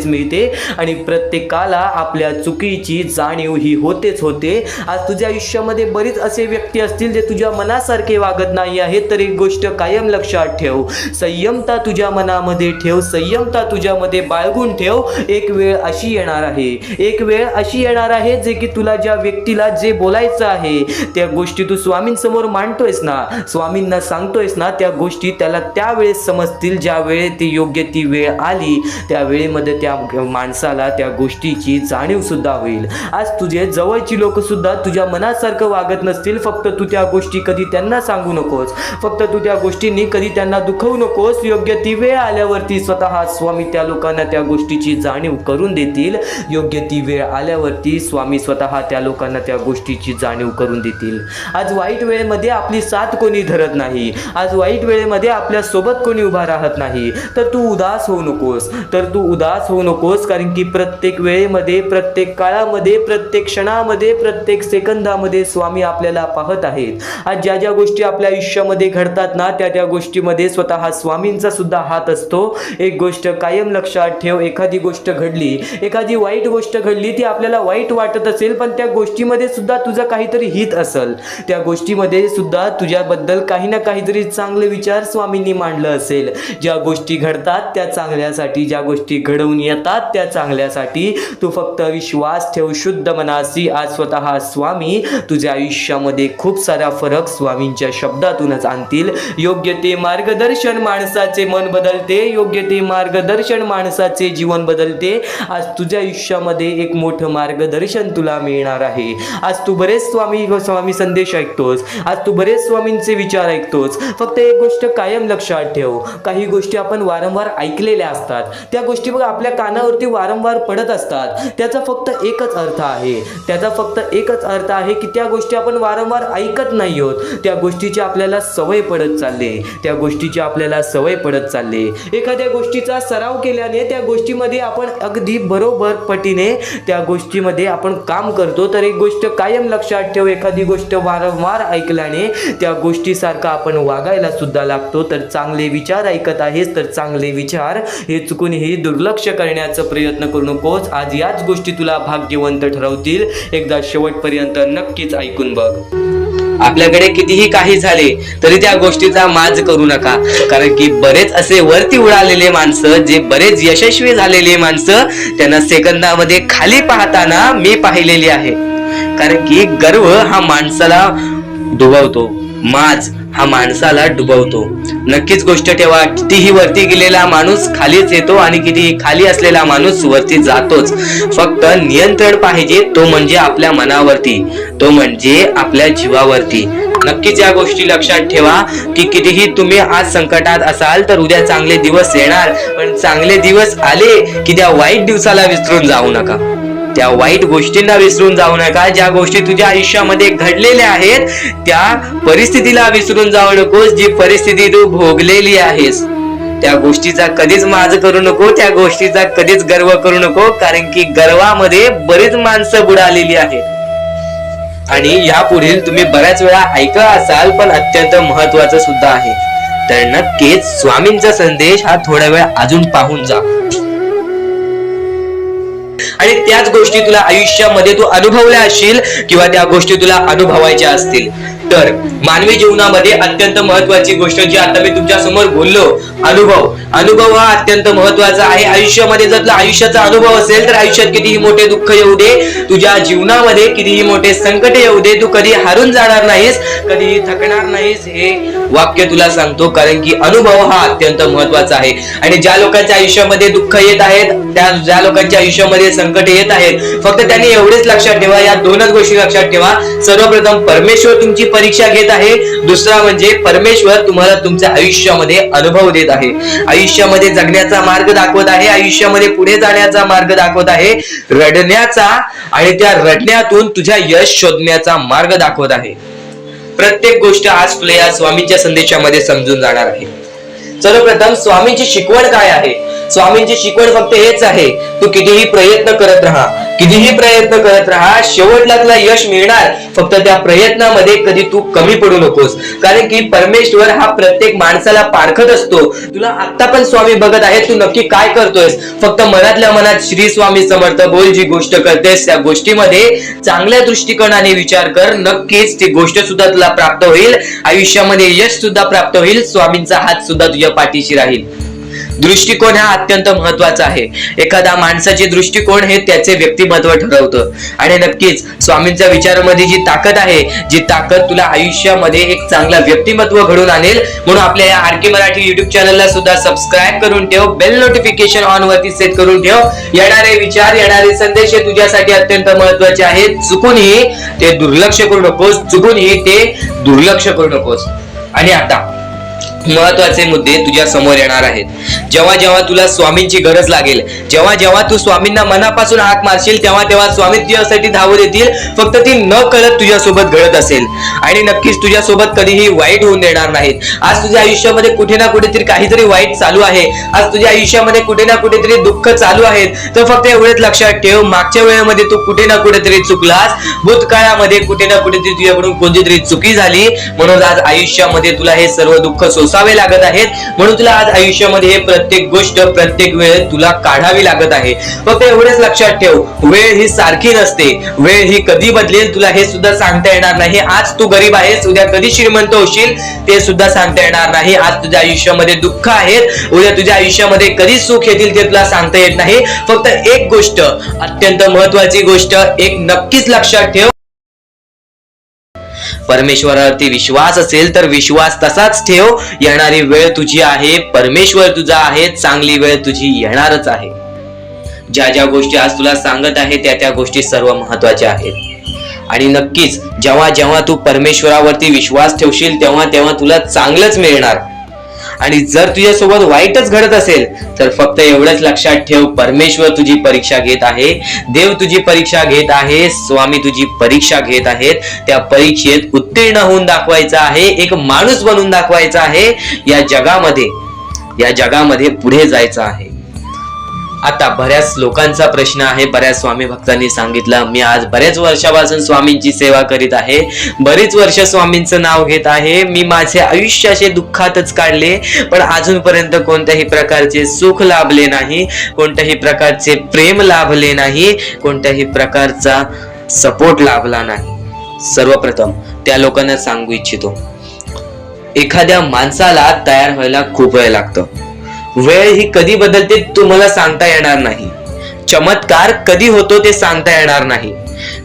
आणि प्रत्येकाला आपल्या चुकीची जाणीव ही होतेच होते. आज तुझ्या आयुष्यामध्ये बरीच असे व्यक्ती असतील जे तुझ्या मनासारखे वागत नाही आहेत. तर एक गोष्ट कायम लक्षात ठेव, संयमता तुझ्या मनामध्ये ठेव, संयमता तुझ्यामध्ये बाळगून ठेव. एक वेळ अशी येणार आहे जे की तुला ज्या व्यक्तीला जे बोलायचं आहे त्या गोष्टी तू स्वामींसमोर मांडतोयस ना, स्वामींना सांगतोयस ना, त्या गोष्टी त्याला त्यावेळेस समजतील ज्या वेळे ती योग्य ती वेळ आली. त्या वेळेमध्ये त्या माणसाला त्या गोष्टीची जाणीव सुद्धा होईल. आज तुझे जवळची लोक सुद्धा तुझ्या मनासारखं वागत नसतील. फक्त तू त्या गोष्टी कधी त्यांना सांगू नकोस, फक्त तू त्या गोष्टींनी कधी त्यांना दुखवू नकोस. योग्य ती वेळ आल्यावरती स्वतः स्वामी त्या लोकांना त्या गोष्टीची जाणीव करून देतील. योग्य ती वेळ आल्यावरती स्वामी स्वतः त्या लोकांना त्या गोष्टीची जाणीव करून देतील. आज वाईट वेळेमध्ये आपली साथ कोणी धरत नाही, आज वाईट वेळेमध्ये आपल्या सोबत कोणी उभा राहत नाही. तर तू उदास होऊ नकोस, कारण की प्रत्येक वेळेमध्ये, प्रत्येक काळामध्ये, प्रत्येक क्षणामध्ये, प्रत्येक सेकंदामध्ये स्वामी आपल्याला पाहत आहेत. आज ज्या ज्या गोष्टी आपल्या आयुष्यामध्ये घडतात ना, त्या गोष्टीमध्ये स्वतः स्वामींचा सुद्धा हात असतो. एक गोष्ट कायम लक्षात ठेव, एखादी गोष्ट घडली, एखादी वाईट गोष्ट घडली, ती आपल्याला वाईट वाटत असेल पण त्या गोष्टीमध्ये सुद्धा तुझं काहीतरी हित असेल. त्या गोष्टीमध्ये सुद्धा तुझ्याबद्दल काही ना काहीतरी चांगले विचार स्वामींनी मांडलं असेल. ज्या गोष्टी घडतात त्या चांगल्यासाठी, ज्या गोष्टी घडवून येतात त्या चांगल्यासाठी. तू फक्त विश्वास ठेव शुद्ध मनासी. आज स्वतः स्वामी तुझ्या आयुष्यामध्ये खूप सारा फरक स्वामींच्या शब्दातूनच आणतील. योग्य ते मार्गदर्शन माणसाचे मन बदलते, योग्य ते मार्गदर्शन माणसाचे जीवन बदलते. आज तुझ्या आयुष्यामध्ये एक मोठं मार्गदर्शन तुला मिळणार आहे. आज तू बरेच स्वामी संदेश ऐकतोस, आज तू बरेच स्वामींचे विचार ऐकतोस. फक्त एक गोष्ट कायम लक्षात ठेव, काही गोष्टी आपण वारंवार ऐकलेल्या असतात, त्या गोष्टी बघ आपल्या कानावरती वारंवार पडत असतात. त्याचा फक्त एकच अर्थ आहे की त्या गोष्टी आपण वारंवार ऐकत नाही आहोत. त्या गोष्टीची आपल्याला सवय पडत चालले. एखाद्या गोष्टीचा सराव केल्याने त्या गोष्टीमध्ये आपण अगदी बरोबर पटीने त्या गोष्टीमध्ये आपण काम करतो. तर एक गोष्ट कायम लक्षात ठेव, एखादी गोष्ट वारंवार ऐकल्याने त्या गोष्टीसारखं आपण वागायला सुद्धा लागतो. तर चांगले विचार ऐकत आहेस तर चांगले विचार हे चुकूनही दुर्लक्ष करण्याचा प्रयत्न करू नकोस. आज याच गोष्टी तुला भाग्यवंत ठरवतील. एकदा शेवटपर्यंत नक्कीच ऐकून बघ. आपल्याकडे कितीही काही झाले तरी त्या गोष्टीचा माज करू नका, कारण की बरेच असे वरती उडालेले माणसं, जे बरेच यशस्वी झालेले माणसं, त्यांना सेकंदामध्ये खाली पाहताना मी पाहिलेली आहे. कारण की गर्व हा माणसाला डुबवतो, माज हा माणसाला डुबवतो. नक्कीच गोष्ट ठेवा, कितीही वरती गेलेला माणूस खालीच येतो आणि कितीही खाली असलेला माणूस वरती जातोच. फक्त नियंत्रण पाहिजे, तो म्हणजे आपल्या मनावरती, तो म्हणजे आपल्या जीवावरती. नक्कीच या गोष्टी लक्षात ठेवा की कितीही तुम्ही आज संकटात असाल तर उद्या चांगले दिवस येणार. पण चांगले दिवस आले की त्या वाईट दिवसाला विसरून जाऊ नका, त्या वाईट गोष्टींना विसरून जाऊ नका. ज्या गोष्टी तुझ्या आयुष्यामध्ये घडलेल्या आहेत त्या परिस्थितीला विसरून जाऊ नकोस. जी परिस्थिती तू भोगलेली आहेस त्या गोष्टीचा कधीच माज करू नको, त्या गोष्टीचा कधीच गर्व करू नको, कारण की गर्वामध्ये बरीच माणसं बुडालेली आहेत. आणि यापुढील तुम्ही बऱ्याच वेळा ऐकला असाल, पण अत्यंत महत्वाचं सुद्धा आहे. तर नक्कीच स्वामींचा संदेश हा थोडा वेळ अजून पाहून जा आणि त्याच गोष्टी तुला आयुष्यामध्ये तू अनुभवल्या असशील किंवा त्या गोष्टी तुला अनुभवायच्या असतील तर मानवी जीवनामध्ये अत्यंत महत्वाची गोष्ट जी आता मी तुमच्या समोर बोललो, अनुभव हा अत्यंत महत्वाचा आहे. आयुष्यामध्ये जर तुला आयुष्याचा अनुभव असेल तर आयुष्यात कितीही मोठे दुःख येऊ दे, तुझ्या जीवनामध्ये कितीही मोठे संकट येऊ दे, तू कधी हारून जाणार नाहीस, कधीही थकणार नाहीस. हे वाक्य तुला सांगतो, कारण की अनुभव हा अत्यंत महत्वाचा आहे. आणि ज्या लोकांच्या आयुष्यामध्ये दुःख येत आहेत, ज्या लोकांच्या आयुष्यामध्ये संकट येत आहेत, फक्त त्यांनी एवढेच लक्षात ठेवा, या दोनच गोष्टी लक्षात ठेवा. सर्वप्रथम परमेश्वर तुमची परीक्षा घेत आहे, दुसरा म्हणजे परमेश्वर तुम्हाला तुमच्या आयुष्यामध्ये अनुभव देत आहे, आयुष्यामध्ये जगण्याचा मार्ग दाखवत आहे, आयुष्यामध्ये पुढे जाण्याचा मार्ग दाखवत आहे, रडण्याचा आणि त्या रडण्यातून तुझ्या यश शोधण्याचा मार्ग दाखवत आहे. प्रत्येक गोष्ट आज तुला या स्वामींच्या संदेशामध्ये समजून जाणार आहे. सर्वप्रथम स्वामींची शिकवण काय आहे? स्वामींची शिकवण फक्त हेच आहे, तू कितीही प्रयत्न करत राहा, कितीही प्रयत्न करत राहा, शेवटला तुला यश मिळणार. फक्त त्या प्रयत्नामध्ये कधी तू कमी पडू नकोस, कारण की परमेश्वर हा प्रत्येक माणसाला पारखत असतो. तुला आता पण स्वामी बघत आहे, तू नक्की काय करतोयस. फक्त मनातल्या मनात श्री स्वामी समर्थ बोल, जी गोष्ट करतेस त्या गोष्टीमध्ये चांगल्या दृष्टिकोनाने विचार कर, नक्कीच ती गोष्ट सुद्धा तुला प्राप्त होईल, आयुष्यामध्ये यश सुद्धा प्राप्त होईल, स्वामींचा हात सुद्धा तुझ्या पाठीशी राहील. दृष्टिकोन हा अत्यंत महत्वाचा आहे. एखादा माणसाचे दृष्टिकोन हे त्याचे व्यक्तिमत्व ठरवतं. आणि नक्कीच स्वामींच्या विचारामध्ये जी ताकद आहे, जी ताकद तुला आयुष्यामध्ये एक चांगला व्यक्तिमत्व घडून आणेल. म्हणून आपल्या या आर के मराठी युट्यूब चॅनलला सुद्धा सबस्क्राईब करून ठेव, बेल नोटिफिकेशन ऑन वरती सेट करून ठेव. येणारे विचार, येणारे संदेश हे तुझ्यासाठी अत्यंत महत्वाचे आहेत. चुकूनही ते दुर्लक्ष करू नकोस, चुकूनही ते दुर्लक्ष करू नकोस. आणि आता महत्वाचे मुद्दे तुझ्या समोर येणार आहेत. जेव्हा जेव्हा तुला स्वामींची गरज लागेल, जेव्हा जेव्हा तू स्वामींना मनापासून हाक मारशील, तेव्हा तेव्हा स्वामी तुझ्यासाठी धावत येतील. फक्त ती न कळत तुझ्यासोबत घडत असेल आणि नक्कीच तुझ्यासोबत कधीही वाईट होऊन देणार नाहीत. आज तुझ्या आयुष्यामध्ये कुठे ना कुठेतरी काहीतरी वाईट चालू आहे, आज तुझ्या आयुष्यामध्ये कुठे ना कुठेतरी दुःख चालू आहेत, तर फक्त एवढेच लक्षात ठेव, मागच्या वेळेमध्ये तू कुठे ना कुठेतरी चुकलास, भूतकाळामध्ये कुठे ना कुठेतरी तुझ्याकडून कोणतीतरी चुकी झाली, म्हणून आज आयुष्यामध्ये तुला हे सर्व दुःख सोसावे लागत आहेत. म्हणून तुला आज आयुष्यामध्ये हे प्रत्येक गोष्ट, प्रत्येक वेळ तुला काढावी लागत आहे. फक्त एवढेच लक्षात ठेव, वेळ ही सारखी नसते, वेळ ही कधी बदलेल तुला हे सुद्धा सांगता येणार नाही. आज तू गरीब आहेस, उद्या कधी श्रीमंत होशील ते सुद्धा सांगता येणार नाही. आज तुझ्या आयुष्यामध्ये दुःख आहेत, उद्या तुझ्या आयुष्यामध्ये कधी सुख येतील ते तुला सांगता येत नाही. फक्त एक गोष्ट, अत्यंत महत्वाची गोष्ट एक नक्कीच लक्षात ठेव, परमेश्वरावरती विश्वास असेल तर विश्वास तसाच ठेव. येणारी वेळ तुझी आहे, परमेश्वर तुझा आहे, चांगली वेळ तुझी येणारच आहे. ज्या ज्या गोष्टी आज तुला सांगत आहे त्या त्या गोष्टी सर्व महत्वाच्या आहेत. आणि नक्कीच जेव्हा जेव्हा तू परमेश्वरावरती विश्वास ठेवशील तेव्हा तेव्हा तुला चांगलंच मिळणार. आणि जर तुझ्यासोबत वाईटच घडत असेल तर फक्त एवढंच लक्षात ठेव, परमेश्वर तुझी परीक्षा घेत आहे, देव तुझी परीक्षा घेत आहे, स्वामी तुझी परीक्षा घेत आहेत. त्या परीक्षेत उत्तीर्ण होऊन दाखवायचं आहे, एक माणूस बनून दाखवायचा आहे, या जगामध्ये पुढे जायचं आहे. आता बऱ्याच लोकांचा प्रश्न आहे, बऱ्याच स्वामी भक्तांनी सांगितलं, मी आज बऱ्याच वर्षापासून स्वामींची सेवा करीत आहे, बरीच वर्ष स्वामींचं नाव घेत आहे, मी माझे आयुष्य असे दुःखातच काढले, पण अजूनपर्यंत कोणत्याही प्रकारचे सुख लाभले नाही, कोणत्याही प्रकारचे प्रेम लाभले नाही, कोणत्याही प्रकारचा सपोर्ट लाभला नाही. सर्वप्रथम त्या लोकांना सांगू इच्छितो, एखाद्या माणसाला तयार व्हायला खूप वेळ लागतो. वेळ ही कधी बदलते तुम्हाला सांगता येणार नाही, चमत्कार कधी होतो ते सांगता येणार नाही,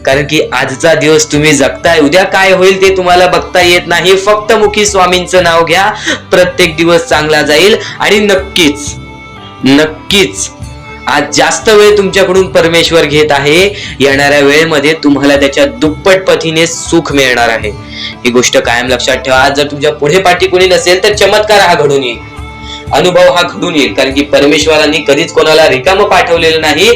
कारण की आजचा दिवस तुम्ही जगताय, उद्या काय होईल ते तुम्हाला बघता येत नाही. फक्त मुखी स्वामींचं नाव घ्या, प्रत्येक दिवस चांगला जाईल. आणि नक्कीच नक्कीच आज जास्त वेळ तुमच्याकडून परमेश्वर घेत आहे, येणाऱ्या वेळेमध्ये तुम्हाला त्याच्या दुप्पट पटीने सुख मिळणार आहे. ही गोष्ट कायम लक्षात ठेवा. आज जर तुमच्या पुढे पाठी कोणी नसेल तर चमत्कार हा घडून येईल, अनुभव हा घडून येईल, कारण की परमेश्वरांनी कधीच कोणाला रिकाम पाठवलेलं नाही.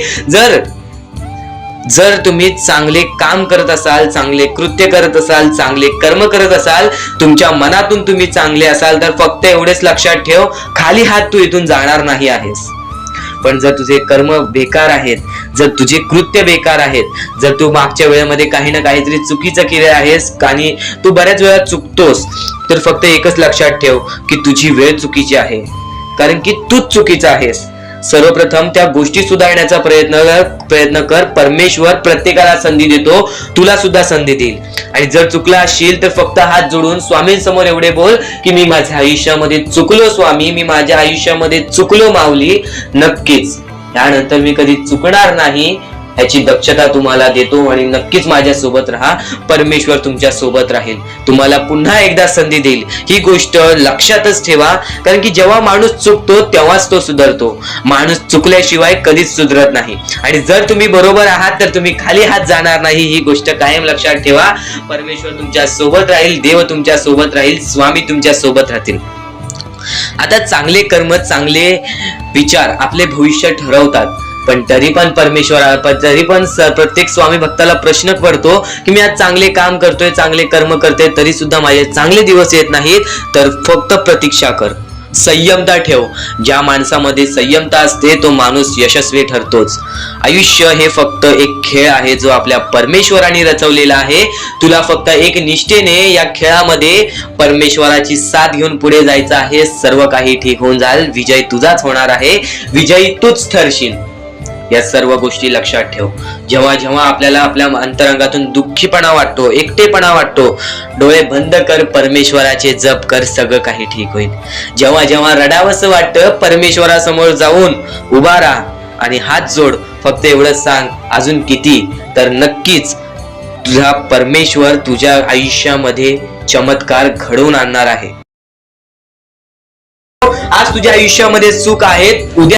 जर तुम्ही चांगले काम करत असाल, चांगले कृत्य करत असाल, चांगले कर्म करत असाल, तुमच्या मनातून तुम्ही चांगले असाल, तर फक्त एवढेच लक्षात ठेव, खाली हात तू इथून जाणार नाही आहेस. पण जर तुझे कर्म बेकार आहेत, जर तुझे कृत्य बेकार आहेत, जर तू मागच्या वेळेमध्ये काही ना काहीतरी चुकीचं केले आहेस आणि तू बऱ्याच वेळा चुकतोस, तर फक्त एकच लक्षात ठेव की तुझी वेळ चुकीची आहे, कारण की तूच चुकीचा आहेस. सर्वप्रथम त्या गोष्टी सुधारण्याचा प्रयत्न कर. परमेश्वर प्रत्येकाला संधी देतो, तुला सुद्धा संधी देईल. आणि जर चुकला असशील तर फक्त हात जोडून स्वामींसमोर एवढे बोल की मी माझ्या आयुष्यामध्ये चुकलो स्वामी, मी माझ्या आयुष्यामध्ये चुकलो माऊली. नक्कीच त्यानंतर मी कधी चुकणार नाही याची दक्षता तुम्हाला देतो आणि नक्कीच माझ्या सोबत राहा. परमेश्वर तुमच्या सोबत राहील, तुम्हाला पुन्हा एकदा संधी देईल. ही गोष्ट लक्षातच ठेवा, कारण की जेव्हा माणूस चुकतो तेव्हाच तो सुधारतो. माणूस चुकल्याशिवाय कधीच सुधरत नाही. आणि जर तुम्ही बरोबर आहात तर तुम्ही खाली हात जाणार नाही, ही गोष्ट कायम लक्षात ठेवा. परमेश्वर तुमच्या सोबत राहील, देव तुमच्या सोबत राहील, स्वामी तुमच्या सोबत राहतील. आता चांगले कर्म, चांगले विचार आपले भविष्य ठरवतात. पण तरी पण प्रत्येक स्वामी भक्ताला प्रश्न पडतो की मी आज चांगले काम करतोय, चांगले कर्म करतोय, तरी सुद्धा माझे चांगले दिवस येत नाहीत. तर फक्त प्रतीक्षा कर, संयमता ठेव. ज्या माणसामध्ये संयमता असते तो माणूस यशस्वी ठरतोच. आयुष्य हे फक्त एक खेळ आहे जो आपल्या परमेश्वराने रचवलेला आहे. तुला फक्त एक निष्ठेने या खेळामध्ये परमेश्वराची साथ घेऊन पुढे जायचं आहे. सर्व काही ठीक होऊन जाईल. विजय तुझाच होणार आहे, विजयी तूच ठरशील. या सर्व गोष्टी लक्षात ठेव. जेव्हा जेव्हा आपल्याला आपल्या अंतरंगातून दुःखीपणा वाटतो, एकटेपणा वाटतो, डोळे बंद कर, परमेश्वराचे जप कर, सगळं काही ठीक होईल. जेव्हा जेव्हा रडावंसं वाटतं, परमेश्वरासमोर जाऊन उभा राहा आणि हात जोड. फक्त एवढं सांग, अजून किती? तर नक्कीच तुझा परमेश्वर तुझ्या आयुष्यामध्ये चमत्कार घडवून आणणार आहे. आज तुझ्या आयुष्यामध्ये सुख आहेत, उद्या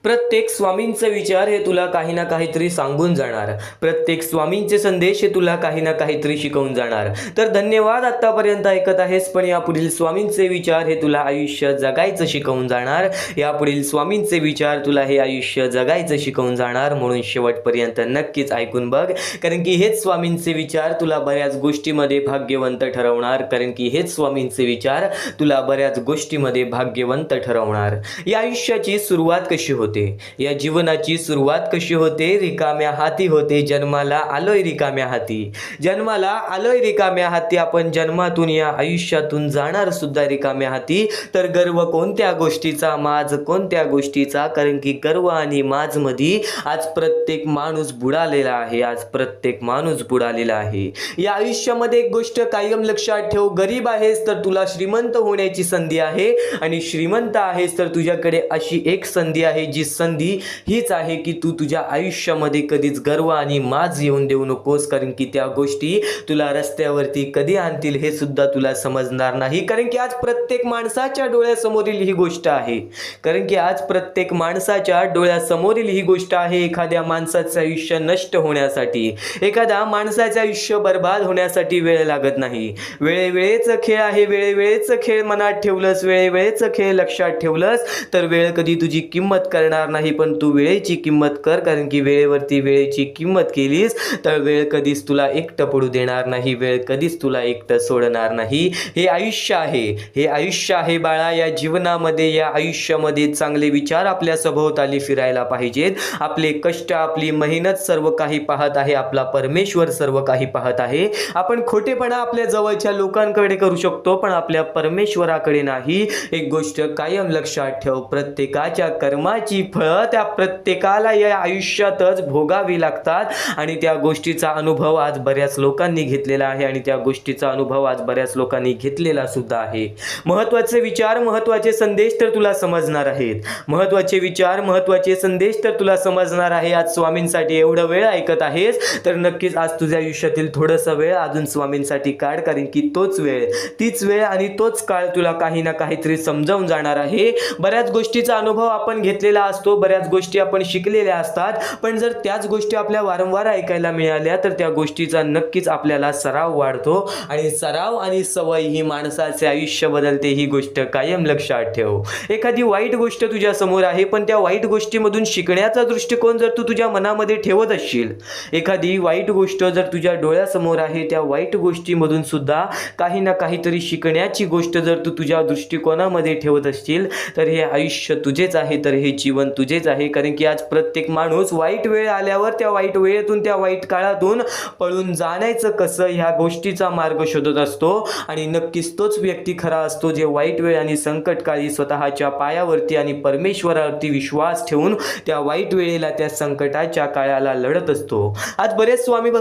प्रत्येक स्वामींचे विचार हे तुला काही ना काहीतरी सांगून जाणार. प्रत्येक स्वामींचे संदेश हे तुला काही ना काहीतरी शिकवून जाणार. तर धन्यवाद, आतापर्यंत ऐकत आहेस. पण यापुढील स्वामींचे विचार हे तुला आयुष्य जगायचं शिकवून जाणार. यापुढील स्वामींचे विचार तुला हे आयुष्य जगायचं शिकवून जाणार. म्हणून शेवटपर्यंत नक्कीच ऐकून बघ, कारण की हेच स्वामींचे विचार तुला बऱ्याच गोष्टीमध्ये भाग्यवंत ठरवणार. कारण की हेच स्वामींचे विचार तुला बऱ्याच गोष्टीमध्ये भाग्यवंत ठरवणार. या आयुष्याची सुरुवात कशी होते, या जीवनाची सुरुवात कशी होते? रिकाम्या हाती होते. जन्माला आलोय रिकाम्या हाती, जन्माला आलोय रिकाम्या हाती. आपण जन्मातून या आयुष्यातून जाणार सुद्धा रिकाम्या हाती. तर गर्व कोणत्या गोष्टीचा, माज कोणत्या गोष्टीचा? कारण की गर्व आणि माज मध्ये आज प्रत्येक माणूस बुडालेला आहे. आज प्रत्येक माणूस बुडालेला आहे. या आयुष्यामध्ये एक गोष्ट कायम लक्षात ठेव, गरीब आहेस तर तुला श्रीमंत होण्याची संधी आहे. आणि श्रीमंत आहेस तर तुझ्याकडे अशी एक संधी आहे, जी संधी हीच आहे की तू तुझ्या आयुष्यामध्ये कधीच गर्व आणि माज येऊन देऊ नकोस. कारण की त्या गोष्टी तुला रस्त्यावरती कधी आणतील हे सुद्धा तुला समजणार नाही. कारण की आज प्रत्येक माणसाच्या डोळ्यासमोरील ही गोष्ट आहे. कारण की आज प्रत्येक माणसाच्या डोळ्यासमोरील ही गोष्ट आहे. एखाद्या माणसाचं आयुष्य नष्ट होण्यासाठी, एखाद्या माणसाचं आयुष्य बर्बाद होण्यासाठी वेळ लागत नाही. वेळेवेळेचं खेळ आहे. वेळेवेळेचं खेळ मनात ठेवलंस, वेळेवेळेचं खेळ लक्षात ठेवलंस तर वेळ कधी तुझी किंमत करणार नाही. पण तू वेळेची किंमत कर. कारण की वेळेवरती वेळेची किंमत केलीस तर वेळ कधीच तुला एकटं पडू देणार नाही. वेळ कधीच तुला एकटं सोडणार नाही. हे आयुष्य आहे, हे आयुष्य आहे बाळा. या जीवनामध्ये, या आयुष्यामध्ये चांगले विचार आपल्या सभोवताली फिरायला पाहिजेत. आपले कष्ट, आपली मेहनत सर्व काही पाहत आहे. आपला परमेश्वर सर्व काही पाहत आहे. आपण खोटेपणा आपल्या जवळच्या लोकांकडे करू शकतो, पण आपल्या परमेश्वराकडे नाही. एक गोष्ट कायम लक्षात ठेव, प्रत्येकाच्या कर्माची फळं त्या प्रत्येकाला या आयुष्यातच भोगावी लागतात. आणि त्या गोष्टीचा अनुभव आज बऱ्याच लोकांनी घेतलेला आहे. आणि त्या गोष्टीचा अनुभव आज बऱ्याच लोकांनी घेतलेला सुद्धा आहे. महत्त्वाचे विचार, महत्त्वाचे संदेश तर तुला समजणार आहेत. महत्त्वाचे विचार, महत्त्वाचे संदेश तर तुला समजणार आहे. आज स्वामींसाठी एवढं वेळ ऐकत आहेस तर नक्कीच आज तुझ्या आयुष्यातील थोडंसं वेळ अजून स्वामींसाठी काढ. कारण की तोच वेळ, तीच वेळ आणि तोच काळ तुला काही ना काहीतरी समजावून जाणार आहे. बऱ्याच गोष्टीचा अनुभव आपण घेतलेला असतो, बऱ्याच गोष्टी आपण शिकलेल्या असतात. पण जर त्याच गोष्टी आपल्या वारंवार ऐकायला मिळाल्या तर त्या गोष्टीचा नक्कीच आपल्याला सराव वाढतो. आणि सराव आणि सवय ही माणसाचे आयुष्य बदलते. ही गोष्ट कायम लक्षात ठेव. एखादी वाईट गोष्ट तुझ्या समोर आहे, पण त्या वाईट गोष्टीमधून शिकण्याचा दृष्टिकोन जर तू तुझ्या मनामध्ये ठेवत असशील, एखादी वाईट गोष्ट जर तुझ्या डोळ्यासमोर आहे, त्या वाईट गोष्टीमधून सुद्धा काही ना काहीतरी शिकण्याची गोष्ट जर तू तुझ्या दृष्टिकोनामध्ये ठेवत असशील तर हे आयुष्य तुझेच आहे. तर हे जीवन जीवन तुझेच आहे, कारण की आज प्रत्येक माणूस वाईट वेळ आल्यावर त्या वाईट वेळेतून, त्या वाईट काळातून पळून जाण्याचं कसं ह्या गोष्टीचा मार्ग शोधत असतो. आणि नक्कीच तोच व्यक्ती खरा असतो जे वाईट वेळ आणि संकटकाळी स्वतःच्या पायावरती आणि परमेश्वरावरती विश्वास ठेवून त्या वाईट वेळेला, त्या संकटाच्या काळाला लढत असतो. आज बरेच स्वामी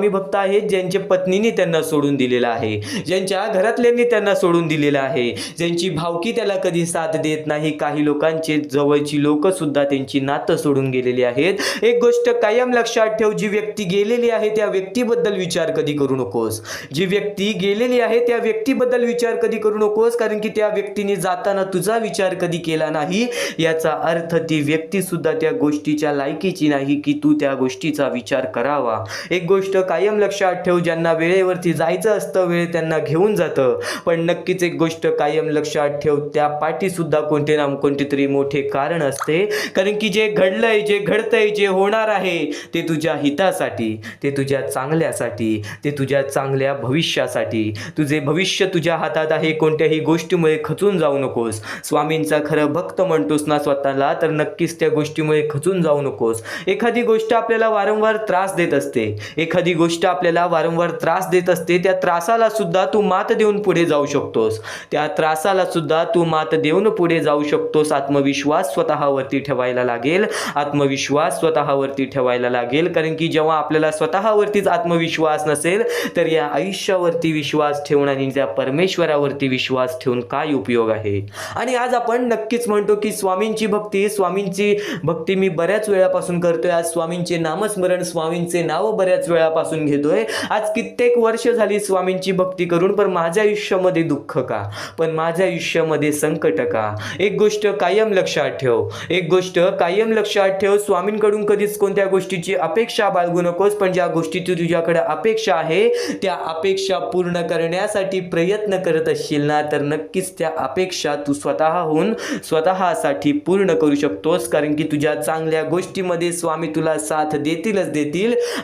भक्त आहेत, ज्यांच्या पत्नीने त्यांना सोडून दिलेलं आहे, ज्यांच्या घरातल्यांनी त्यांना सोडून दिलेलं आहे, ज्यांची भावकी त्याला कधी साथ देत नाही. काही लोकांचे जवळची लोक सुद्धा त्यांची नातं सोडून गेलेली आहेत. एक गोष्ट कायम लक्षात ठेव, जी व्यक्ती गेलेली आहे त्या व्यक्तीबद्दल विचार कधी करू नकोस. जी व्यक्ती गेलेली आहे त्या व्यक्तीबद्दल विचार कधी करू नकोस, कारण की त्या व्यक्तीने जाताना तुझा विचार कधी केला नाही. याचा अर्थ ती व्यक्ती सुद्धा त्या गोष्टीच्या लायकीची नाही की तू त्या गोष्टीचा विचार करावा. एक गोष्ट कायम लक्षात ठेव, ज्यांना वेळेवरती जायचं असतं वेळ त्यांना घेऊन जातं, पण नक्कीच एक गोष्ट कायम लक्षात ठेव, त्या पाठी सुद्धा कोणते ना कोणते तरी मोठे कारण असते. कारण की जे घडलंय, जे घडतंय, जे होणार आहे ते तुझ्या हितासाठी, ते तुझ्या चांगल्यासाठी, ते तुझ्या चांगल्या भविष्यासाठी. तुझे भविष्य तुझ्या हातात आहे. कोणत्याही गोष्टीमुळे खचून जाऊ नकोस. स्वामींचा खरं भक्त म्हणतोस ना स्वतःला, तर नक्कीच त्या गोष्टीमुळे खचून जाऊ नकोस. एखादी गोष्ट आपल्याला वारंवार त्रास देत असते, त्या त्रासाला सुद्धा तू मात देऊन पुढे जाऊ शकतोस. आत्मविश्वास स्वतःवरती ठेवायला लागेल, कारण की जेव्हा आपल्याला स्वतःवरतीच आत्मविश्वास नसेल तर या आयुष्यावरती विश्वास ठेवून आणि त्या परमेश्वरावरती विश्वास ठेवून काय उपयोग आहे. आणि आज आपण नक्कीच म्हणतो की स्वामींची भक्ती मी बऱ्याच वेळापासून करतोय. आज स्वामींचे नामस्मरण, स्वामींचे नाव बऱ्याच वेळापासून घेतोय. आज कित्येक वर्ष झाली स्वामींची भक्ती करून, पण माझ्या आयुष्यामध्ये दुःख का, पण माझ्या आयुष्यामध्ये संकट का. एक गोष्ट कायम लक्षात ठेव, स्वामींकडून कधीच कोणत्या गोष्टीची अपेक्षा बाळगू नकोस, पण ज्या गोष्टीची तुझ्याकडे अपेक्षा आहे त्या अपेक्षा पूर्ण करण्यासाठी प्रयत्न करत असशील ना, तर नक्कीच त्या अपेक्षा तू स्वतःसाठी पूर्ण करू शकतोस. कारण की तुझ्या चांगल्या गोष्टीमध्ये स्वामी तुला साथ देतील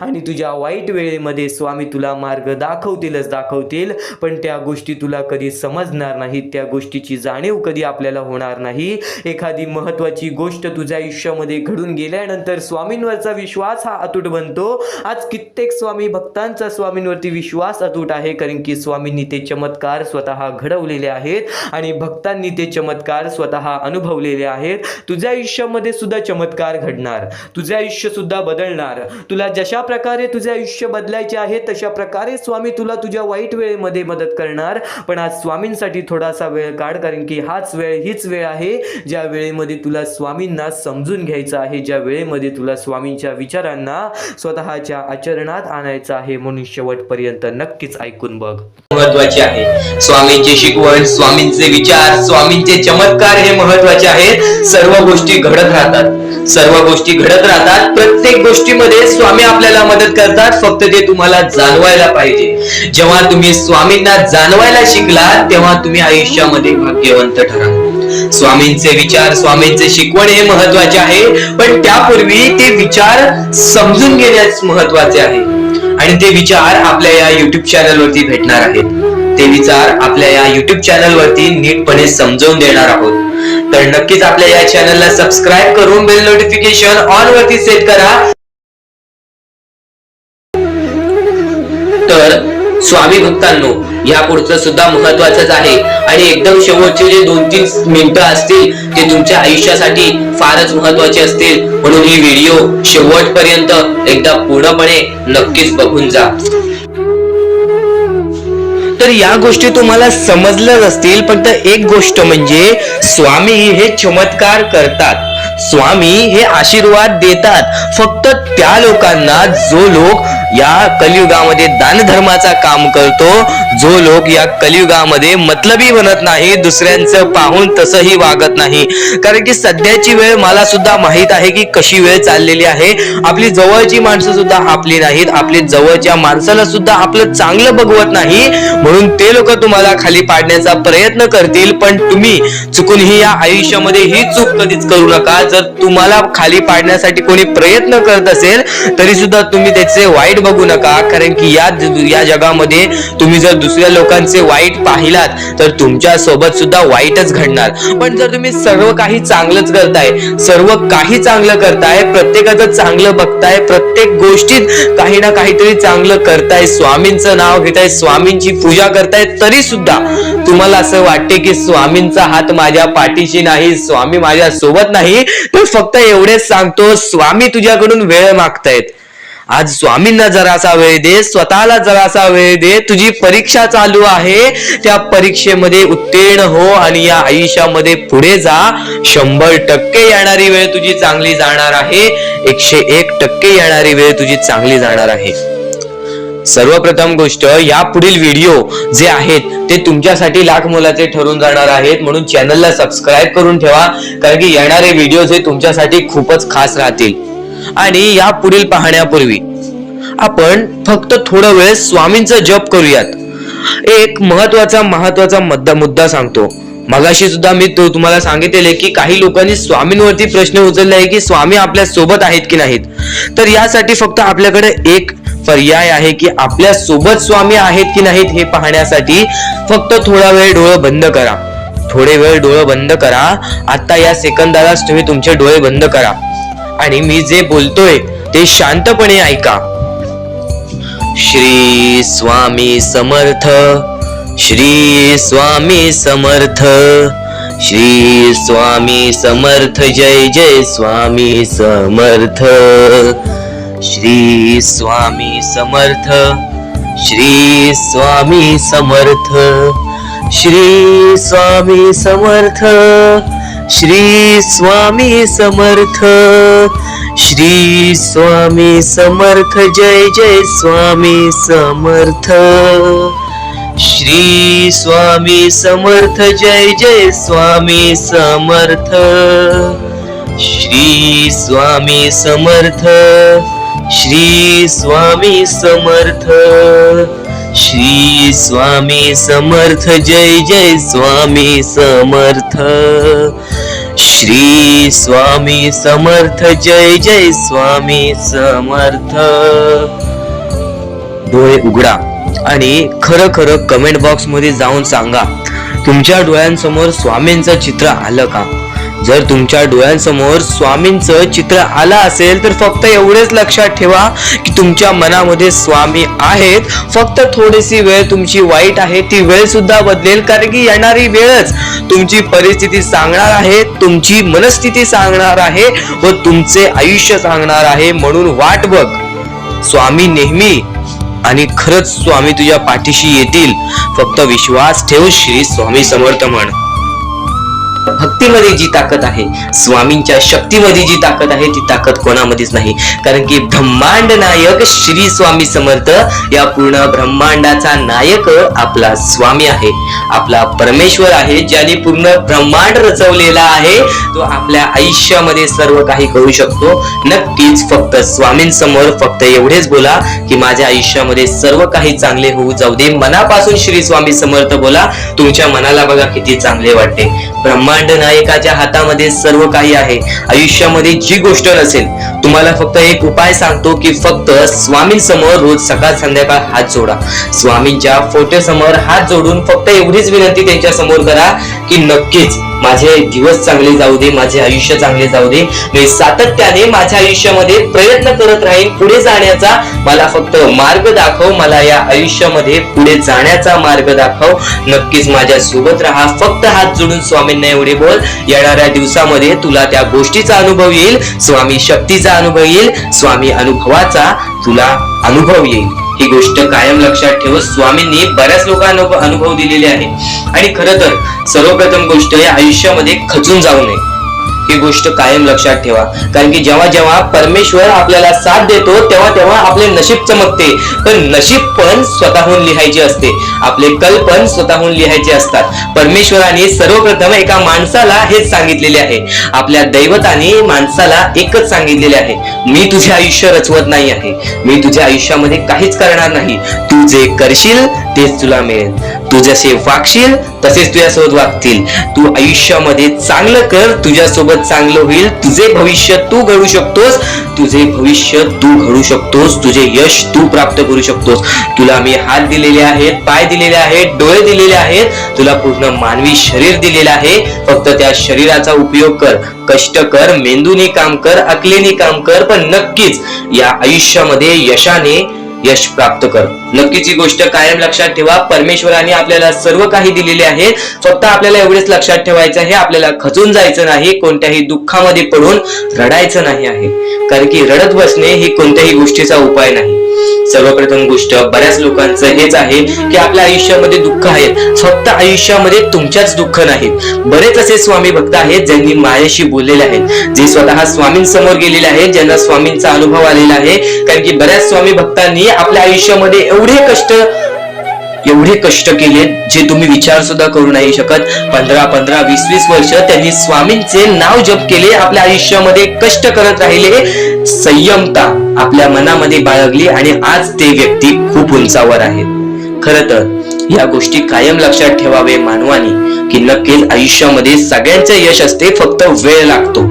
आणि तुझ्या वाईट वेळेमध्ये स्वामी तुला मार्ग दाखवतील, पण त्या गोष्टी तुला कधी समजणार नाहीत, त्या गोष्टीची जाणीव कधी आपल्याला होणार नाही. एखादी महत्त्वाची गोष्ट तुझ्या आयुष्यामध्ये घडून गेल्यानंतर स्वामींवरचा विश्वास हा अतूट बनतो. आज कित्येक स्वामी भक्तांचा स्वामींवरती विश्वास अतूट आहे, कारण की स्वामींनी ते चमत्कार स्वतः घडवलेले आहेत आणि भक्तांनी ते चमत्कार स्वतः अनुभवलेले आहेत. तुझ्या आयुष्यामध्ये सुद्धा चमत्कार घडणार, तुझे आयुष्य सुद्धा बदलणार. तुला जशा प्रकारे तुझे आयुष्य बदलायचे आहे तशा प्रकारे स्वामी तुला तुझ्या वाईट वेळेमध्ये मदत करणार. पण आज स्वामींसाठी थोडासा वेळ काढ, कारण की हीच वेळ आहे ज्या वेळेमध्ये तुला स्वामींना समजून घ्यायचं आहे, ज्या वेळेमध्ये तुला स्वामींच्या विचारांना स्वतःच्या आचरणात आणायचं आहे. म्हणून शेवटपर्यंत नक्कीच ऐकून बघ. महत्वाचे आहे स्वामींची शिकवण, स्वामींचे विचार, स्वामींचे चमत्कार हे महत्वाचे आहेत. सर्व गोष्टी घडत राहतात. प्रत्येक गोष्टीमध्ये स्वामी आपल्याला मदत करतात, फक्त ते तुम्हाला जाणवायला पाहिजे. जेव्हा तुम्ही स्वामींना जाणवायला शिकलात तेव्हा तुम्ही आयुष्यामध्ये भाग्यवंत ठराल. स्वामींचे विचार, स्वामींचे शिकवण हे महत्वाचे आहे, पण त्यापूर्वी ते विचार समजून घेण्यास महत्वाचे आहे. आणि ते विचार आपल्या या युट्यूब चॅनलवरती भेटणार आहेत. ते विचार आपल्या या युट्यूब चॅनलवरती नीटपणे समजावून देणार आहोत. तर नक्कीच आपल्या या चॅनलला सबस्क्राईब करून बेल नोटिफिकेशन ऑन वरती सेट करा. तर स्वामी भक्तांनो, या पुढचं सुद्धा महत्वाचंच आहे आणि एकदम शेवटचे जे 2-3 मिनिटं असतील ते तुमच्या आयुष्यासाठी फारच महत्वाचे असतील. म्हणून ही व्हिडिओ शेवटपर्यंत एकदा पूर्णपणे नक्कीच बघून जा. तर या गोष्टी तुम्हाला समजल्याच असतील, पण एक गोष्ट म्हणजे स्वामी हे चमत्कार करतात, स्वामी हे आशीर्वाद देतात फक्त त्या लोकांना जो लोक या कलियुगामध्ये दानधर्माचा काम करतो, जो लोक या कलियुगामध्ये मतलबी बनत नाही, दुसऱ्यांचं पाहून तसंही वागत नाही. कारण की सध्याची वेळ मला सुद्धा माहित आहे की कशी वेळ चाललेली आहे. आपली जवळची माणसं सुद्धा आपली नाहीत, आपली जवळच्या माणसाला सुद्धा आपलं चांगलं बघवत नाही. म्हणून ते लोक तुम्हाला खाली पाडण्याचा प्रयत्न करतील, पण तुम्ही चुकूनही या आयुष्यामध्ये ही चूक कधीच करू नका. जर तुम्हाला खाली पाडण्यासाठी कोणी प्रयत्न करत असेल तरी सुद्धा तुम्ही त्याचे वाईट बघू नका, कारण की या जगामध्ये तुम्ही जर दुसऱ्या लोकांचे वाईट पाहिलात तर तुमच्या सोबत सुद्धा वाईटच घडणार. पण जर तुम्ही सर्व काही चांगलंच करताय, सर्व काही चांगलं करताय, प्रत्येकाचं चांगलं बघताय, प्रत्येक गोष्टीत काही ना काहीतरी चांगलं करताय, स्वामींचं नाव घेताय, स्वामींची पूजा करताय, तरी सुद्धा तुम्हाला असं वाटते की स्वामींचा हात माझ्या पाठीशी नाही, स्वामी माझ्या सोबत नाही, तर फक्त एवढेच सांगतो, स्वामी तुझ्याकडून वेळ मागतायत. आज स्वामींना जरासा वेळ दे, स्वतःला जरासा वेळ दे. तुझी परीक्षा चालू आहे, त्या परीक्षेमध्ये उत्तीर्ण हो आणि या आयुष्यामध्ये पुढे जा. 100% येणारी वेळ तुझी चांगली जाणार आहे, 101% येणारी वेळ तुझी चांगली जाणार आहे. सर्वप्रथम गोष्ट, या पुढील व्हिडिओ जे आहेत ते तुमच्यासाठी लाख मोलाचे ठरून जाणार आहेत, म्हणून चॅनलला सबस्क्राईब करून ठेवा, कारण की येणारे व्हिडिओ हे तुमच्यासाठी खूपच खास राहतील. आणि या पुढील पाहण्यापूर्वी आपण फक्त थोडा वेळ स्वामींचा जप करूयात. एक महत्वाचा मुद्दा सांगतो. मगाशी सुद्धा मी तुम्हाला सांगितले की काही लोकांनी स्वामींवरती प्रश्न उचलले आहे की स्वामी आपल्या सोबत आहेत की नाहीत. तर यासाठी फक्त आपल्याकडे एक पर्याय आहे की आपल्या सोबत स्वामी आहेत की नाहीत हे पाहण्यासाठी फक्त थोडा वेळ डोळे बंद करा. थोडे वेळ डोळे बंद करा. आता या सेकंदालाच तुम्ही तुमचे डोळे बंद करा आणि मी जे बोलतोय ते शांतपणे ऐका. श्री स्वामी समर्थ, श्री स्वामी समर्थ, श्री स्वामी समर्थ, जय जय स्वामी समर्थ. श्री स्वामी समर्थ, श्री स्वामी समर्थ, श्री स्वामी समर्थ, श्री स्वामी समर्थ, श्री स्वामी समर्थ, जय जय स्वामी समर्थ. श्री स्वामी समर्थ, जय जय स्वामी समर्थ. श्री स्वामी समर्थ, श्री स्वामी समर्थ, श्री स्वामी समर्थ, जय जय स्वामी समर्थ. श्री स्वामी समर्थ, जय जय स्वामी समर्थ. डोळे उघडा आणि खरं खरं कमेंट बॉक्स मध्ये जाऊन सांगा, तुमच्या डोळ्यांसमोर स्वामींचं चित्र आलं का? जर तुमच्या डोळ्यांसमोर स्वामींचं चित्र आलं असेल तर फक्त एवढेच लक्षात ठेवा की तुमच्या मनामध्ये स्वामी आहेत. फक्त थोडीशी वेळ तुमची वाईट आहे, ती वेळ सुद्धा बदलेल, कारण की येणारी वेळच तुमची परिस्थिती सांगणार आहे, तुमची मनस्थिती सांगणार आहे व तुमचे आयुष्य सांगणार आहे. म्हणून वाट बघ, स्वामी नेहमी आणि खरंच स्वामी तुझ्या पाठीशी येतील. फक्त विश्वास ठेव. श्री स्वामी समर्थ म्हण. भक्तीमध्ये जी ताकद आहे, स्वामींच्या शक्तीमध्ये जी ताकद आहे, ती ताकद कोणामध्येच नाही, कारण की ब्रह्मांड नायक श्री स्वामी समर्थ, या पूर्ण ब्रह्मांडाचा नायक आपला स्वामी आहे, आपला परमेश्वर आहे, ज्याने पूर्ण ब्रह्मांड रचवलेला आहे. तो आपल्या आयुष्यामध्ये सर्व काही करू शकतो. नक्कीच फक्त स्वामींसमोर फक्त एवढेच बोला की माझ्या आयुष्यामध्ये सर्व काही चांगले होऊ जाऊ दे. मनापासून श्री स्वामी समर्थ बोला. तुमच्या मनाला बघा किती चांगले वाटते. ब्रह्मांड नायकाच्या हातामध्ये सर्व काही आहे. आयुष्यामध्ये जी गोष्ट नसेल, तुम्हाला फक्त एक उपाय सांगतो की फक्त स्वामींसमोर रोज सकाळ संध्याकाळ हात जोडा. स्वामींच्या फोटो समोर हात जोडून फक्त एवढीच विनंती त्यांच्या समोर करा की नक्कीच माझे दिवस चांगले जाऊ दे, माझे आयुष्य चांगले जाऊ दे. मी सातत्याने माझ्या आयुष्यामध्ये प्रयत्न करत राहीन पुढे जाण्याचा. मला फक्त मार्ग दाखव, मला या आयुष्यामध्ये पुढे जाण्याचा मार्ग दाखव. नक्कीच माझ्या सोबत राहा. फक्त हात जोडून स्वामींना एवढे बोल. येणाऱ्या दिवसामध्ये तुला त्या गोष्टीचा अनुभव येईल, स्वामी शक्तीचा अनुभव येईल, स्वामी अनुभवाचा तुला अनुभव येईल. ही गोष्ट कायम लक्षात ठेव. स्वामींनी बऱ्याच लोकांना अनुभव दिलेले आहे. आणि खरं तर सर्वप्रथम गोष्ट, या आयुष्यामध्ये खचून जाऊ नये, ही गोष्ट कायम लक्षात ठेवा. कारण की जेव्हा जेव्हा परमेश्वर आपल्याला साथ देतो तेव्हा तेव्हा आपले नशीब चमकते. पण नशीब पण स्वतःहून लिहायचे असते, आपले कल पण स्वतःहून लिहायचे असतात. परमेश्वराने सर्वप्रथम एका माणसाला हेच सांगितलेले आहे, आपल्या दैवताने माणसाला एकच सांगितलेले आहे, मी तुझे आयुष्य रचवत नाही आहे, मी तुझ्या आयुष्यामध्ये काहीच करणार नाही. तू जे करशील तेच तुला मिळेल. तू जसे वागशील तसेच तुझ्यासोबत वागतील. तू आयुष्यामध्ये चांगलं कर, तुझ्यासोबत चांगलं होईल. तुझे भविष्य तू घडू शकतोस, तुझे भविष्य तू घडू शकतोस, तुझे यश तू प्राप्त करू शकतोस. तुला मी हात दिलेले आहेत, पाय दिलेले आहेत, डोळे दिलेले आहेत, तुला पूर्ण मानवी शरीर दिलेलं आहे. फक्त त्या शरीराचा उपयोग कर, कष्ट कर, मेंदूने काम कर, अकलेने काम कर, पण नक्कीच या आयुष्यामध्ये यश प्राप्त कर. नक्कीच ही गोष्ट कायम लक्षात ठेवा. परमेश्वराने आपल्याला सर्व काही दिलेले आहे. फक्त आपल्याला एवढेच लक्षात ठेवायचं आहे, आपल्याला खचून जायचं नाही, कोणत्याही दुःखामध्ये पडून रडायचं नाही आहे. कारण की रडत बसणे ही कोणत्याही गोष्टीचा उपाय नाही. सर्वप्रथम गोष्ट बऱ्याच लोकांचं हेच आहे की आपल्या आयुष्यामध्ये दुःख आहेत, फक्त आयुष्यामध्ये तुमच्याच दुःख नाहीत. बरेच असे स्वामी भक्त आहेत ज्यांनी माझ्याशी बोललेले आहेत, जे स्वतः स्वामींसमोर गेलेले आहेत, ज्यांना स्वामींचा अनुभव आलेला आहे. कारण की बऱ्याच स्वामी भक्तांनी आपल्या आयुष्यामध्ये एवढे कष्ट केले जे तुम्ही विचार सुद्धा करू नाही शकत. 15, 20 वर्ष त्यांनी स्वामींचे नाव जप केले, आपल्या आयुष्यामध्ये कष्ट करत राहिले, संयमता आपल्या मनामध्ये बाळगली आणि आज ते व्यक्ती खूप उंचावर आहेत. खरं तर या गोष्टी कायम लक्षात ठेवावे मानवानी की नक्कीच आयुष्यामध्ये सगळ्यांचे यश असते, फक्त वेळ लागतो.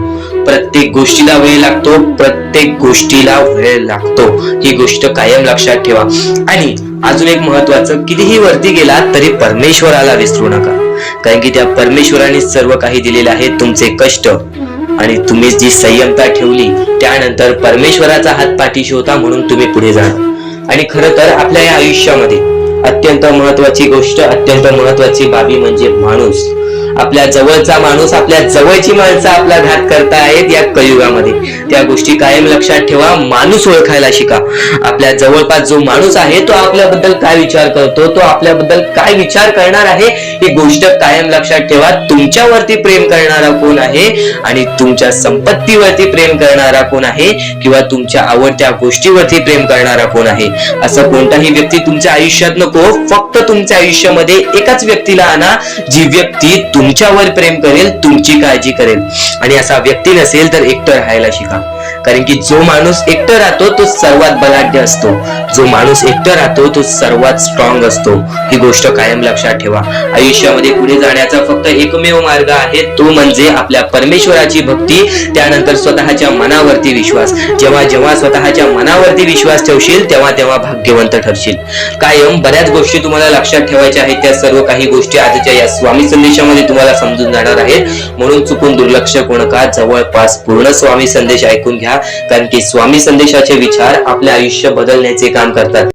प्रत्येक गोष्टीला वेळ लागतो, प्रत्येक गोष्टीला वेळ लागतो. ही गोष्ट कायम लक्षात ठेवा. आणि अजून एक महत्वाचं, कितीही वरती गेला तरी परमेश्वराला विसरू नका. कारण की त्या परमेश्वराने सर्व काही दिलेले आहे. तुमचे कष्ट आणि तुम्ही जी संयमता ठेवली, त्यानंतर परमेश्वराचा हात पाठीशी होता म्हणून तुम्ही पुढे जाणार. आणि खरं तर आपल्या या आयुष्यामध्ये अत्यंत महत्वाची गोष्ट, अत्यंत महत्वाची बाबी म्हणजे माणूस. आपल्या जवळचा माणूस, आपल्या जवळची माणसं आपला घात करतायत या कलियुगामध्ये. त्या गोष्टी कायम लक्षात ठेवा. माणूस ओळखायला शिका. आपल्या जवळपास जो माणूस आहे तो आपल्याबद्दल काय विचार करतो, तो आपल्याबद्दल काय विचार करणार आहे, ही गोष्ट कायम लक्षात ठेवा. तुमच्यावरती प्रेम करणारा कोण आहे आणि तुमच्या संपत्तीवरती प्रेम करणारा कोण आहे किंवा तुमच्या आवडत्या गोष्टीवरती प्रेम करणारा कोण आहे. असं कोणताही व्यक्ती तुमच्या आयुष्यात नको. फक्त तुमच्या आयुष्यामध्ये एकाच व्यक्तीला आणा, जी व्यक्ती तुमच्यावर प्रेम करेल, तुमची काळजी करेल. आणि असा व्यक्ती नसेल तर एकटं राहायला शिका. कारण की जो माणूस एकटं राहतो तो सर्वात बलाढ्य असतो, जो माणूस एकटं राहतो तो सर्वात स्ट्रॉंग असतो. ही गोष्ट कायम लक्षात ठेवा. आयुष्यामध्ये पुढे जाण्याचा फक्त एकमेव मार्ग आहे, तो म्हणजे आपल्या परमेश्वराची भक्ती, त्यानंतर स्वतःच्या मनावरती विश्वास. जेव्हा जेव्हा स्वतःच्या मनावरती विश्वास ठेवशील तेव्हा भाग्यवंत ठरशील. कायम बऱ्याच गोष्टी तुम्हाला लक्षात ठेवायच्या आहेत. त्या सर्व काही गोष्टी आजच्या या स्वामी संदेशामध्ये तुम्हाला समजून जाणार आहेत. म्हणून चुकून दुर्लक्ष करू नका. जवळपास पूर्ण स्वामी संदेश ऐकून घ्या. कारण की स्वामी संदेशाचे विचार आपले आयुष्य बदलण्याचे काम करतात.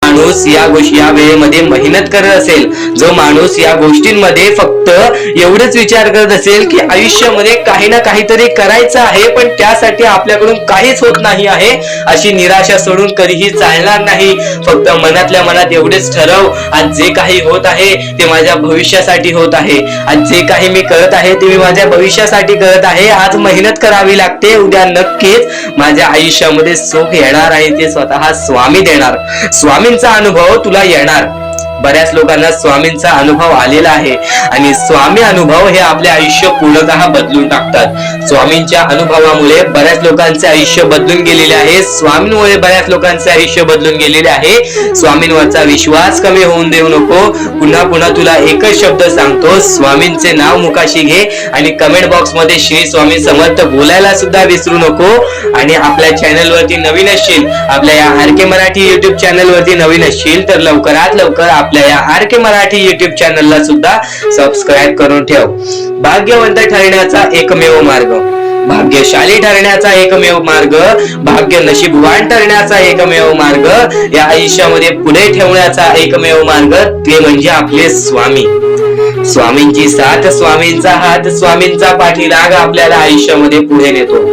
माणूस या वेळेमध्ये मेहनत करत असेल, जो माणूस या गोष्टींमध्ये फक्त एवढेच विचार करत असेल की आयुष्यामध्ये काही ना काहीतरी करायचं आहे पण त्यासाठी आपल्याकडून काहीच होत नाही आहे, अशी निराशा सोडून कधीही चालणार नाही. फक्त मनातल्या मनात एवढेच ठरव, आज जे काही होत आहे ते माझ्या भविष्यासाठी होत आहे. आज जे काही मी करत आहे ते मी माझ्या भविष्यासाठी करत आहे. आज मेहनत करावी लागते, उद्या नक्कीच माझ्या आयुष्यामध्ये सुख येणार आहे, ते स्वतः स्वामी देणार. स्वामींचा अनुभव तुला येणार. बऱ्याच लोकांना स्वामींचा अनुभव आलेला आहे आणि स्वामी अनुभव हे आपले आयुष्य पूर्णतः बदलून टाकतात. स्वामींच्या अनुभवामुळे बऱ्याच लोकांचे आयुष्य बदलून गेलेले आहे. स्वामींमुळे बऱ्याच लोकांचे आयुष्य बदलून गेलेले आहे. स्वामींवरचा विश्वास कमी होऊन देऊ नको. पुन्हा तुला एकच शब्द सांगतो, स्वामींचे नाव मुखाशी घे आणि कमेंट बॉक्स मध्ये श्री स्वामी समर्थ बोलायला सुद्धा विसरू नको. आणि आपल्या चॅनल वरती नवीन असशील, आपल्या या आर.के. मराठी युट्यूब चॅनल वरती नवीन असशील तर लवकरात लवकर आपल्या या आर.के. मराठी युट्यूब चॅनलला सुद्धा सबस्क्राईब करून ठेव. भाग्यवंत ठरण्याचा एकमेव मार्ग, भाग्यशाली ठरण्याचा एकमेव मार्ग, भाग्य नशीबवान ठरण्याचा एकमेव मार्ग, या आयुष्यामध्ये पुढे ठेवण्याचा एकमेव मार्ग ते म्हणजे आपले स्वामी. स्वामींची साथ, स्वामींचा हात, स्वामींचा पाठीराग आपल्याला आयुष्यामध्ये पुढे नेतो.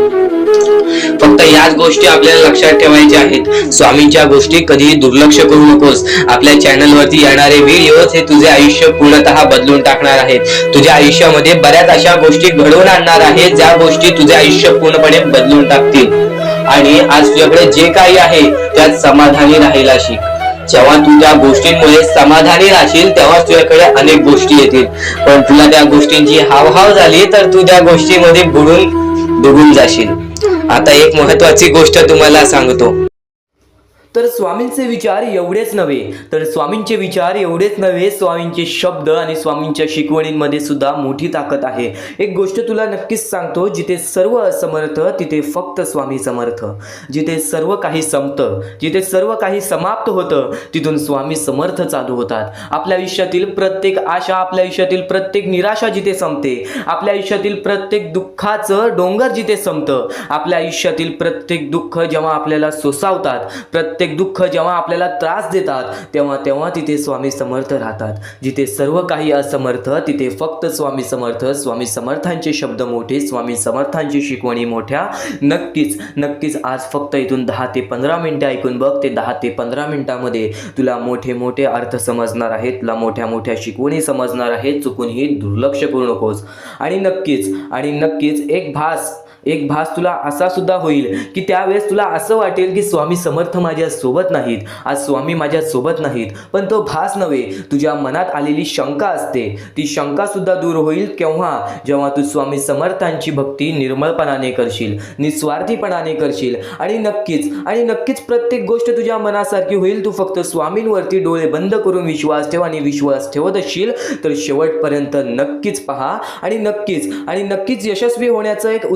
फक्त याच गोष्टी आपल्याला लक्षात ठेवायच्या आहेत. स्वामींच्या गोष्टी कधीही दुर्लक्ष करू नकोस. आपल्या चॅनल वरती येणारे व्हिडिओज हे तुझे आयुष्य पूर्णतः बदलून टाकणार आहेत. तुझ्या आयुष्यामध्ये बऱ्याच अशा गोष्टी घडवून आणणार आहेत ज्या गोष्टी तुझे आयुष्य पूर्णपणे बदलून टाकतील. आणि आज तुझ्याकडे जे काही आहे त्यात समाधानी राहायला शिक. जेव्हा तू त्या गोष्टींमुळे समाधानी राहशील तेव्हा तुझ्याकडे अनेक गोष्टी येतील. पण तुला त्या गोष्टींची हावभाव झाली तर तू त्या गोष्टीमध्ये बुडून डुबून जाशील. आता एक महत्वाची गोष्ट तुम्हाला सांगतो. तर स्वामींचे विचार एवढेच नव्हे, स्वामींचे शब्द आणि स्वामींच्या शिकवणींमध्ये सुद्धा मोठी ताकद आहे. एक गोष्ट तुला नक्कीच सांगतो, जिथे सर्व असमर्थ तिथे फक्त स्वामी समर्थ. जिथे सर्व काही संपतं, जिथे सर्व काही समाप्त होतं, तिथून स्वामी समर्थ चालू होतात. आपल्या आयुष्यातील प्रत्येक आशा, आपल्या आयुष्यातील प्रत्येक निराशा जिथे संपते, आपल्या आयुष्यातील प्रत्येक दुःखाचं डोंगर जिथे संपतं, आपल्या आयुष्यातील प्रत्येक दुःख जेव्हा आपल्याला सोसावतात, प्रत्येक दुःख जेव्हा आपल्याला त्रास देतात, तेव्हा तिथे स्वामी समर्थ राहतात. जिथे सर्व काही असमर्थ तिथे फक्त स्वामी समर्थ. स्वामी समर्थांचे शब्द मोठे, स्वामी समर्थांची शिकवणी मोठ्या. नक्कीच आज फक्त इथून 10 ते 15 मिनिटं ऐकून बघ. ते 10 ते 15 मिनिटांमध्ये तुला मोठे अर्थ समजणार आहेत, तुला मोठ्या शिकवणी समजणार आहेत. चुकूनही दुर्लक्ष करू नकोस. आणि नक्कीच एक भास तुला असा सुद्धा होईल की त्यावेळेस तुला असं वाटेल की स्वामी समर्थ माझ्या सोबत नाहीत, आज स्वामी माझ्या सोबत नाहीत. पण तो भास नव्हे, तुझ्या मनात आलेली शंका असते. ती शंका सुद्धा दूर होईल जेव्हा तू स्वामी समर्थांची भक्ती निर्मळपणाने करशील, निस्वार्थीपणाने करशील. आणि नक्कीच प्रत्येक गोष्ट तुझ्या मनासारखी होईल. तू फक्त स्वामींवरती डोळे बंद करून विश्वास ठेव. आणि विश्वास ठेवत असशील तर शेवटपर्यंत नक्कीच पहा. आणि नक्कीच यशस्वी होण्याचं एक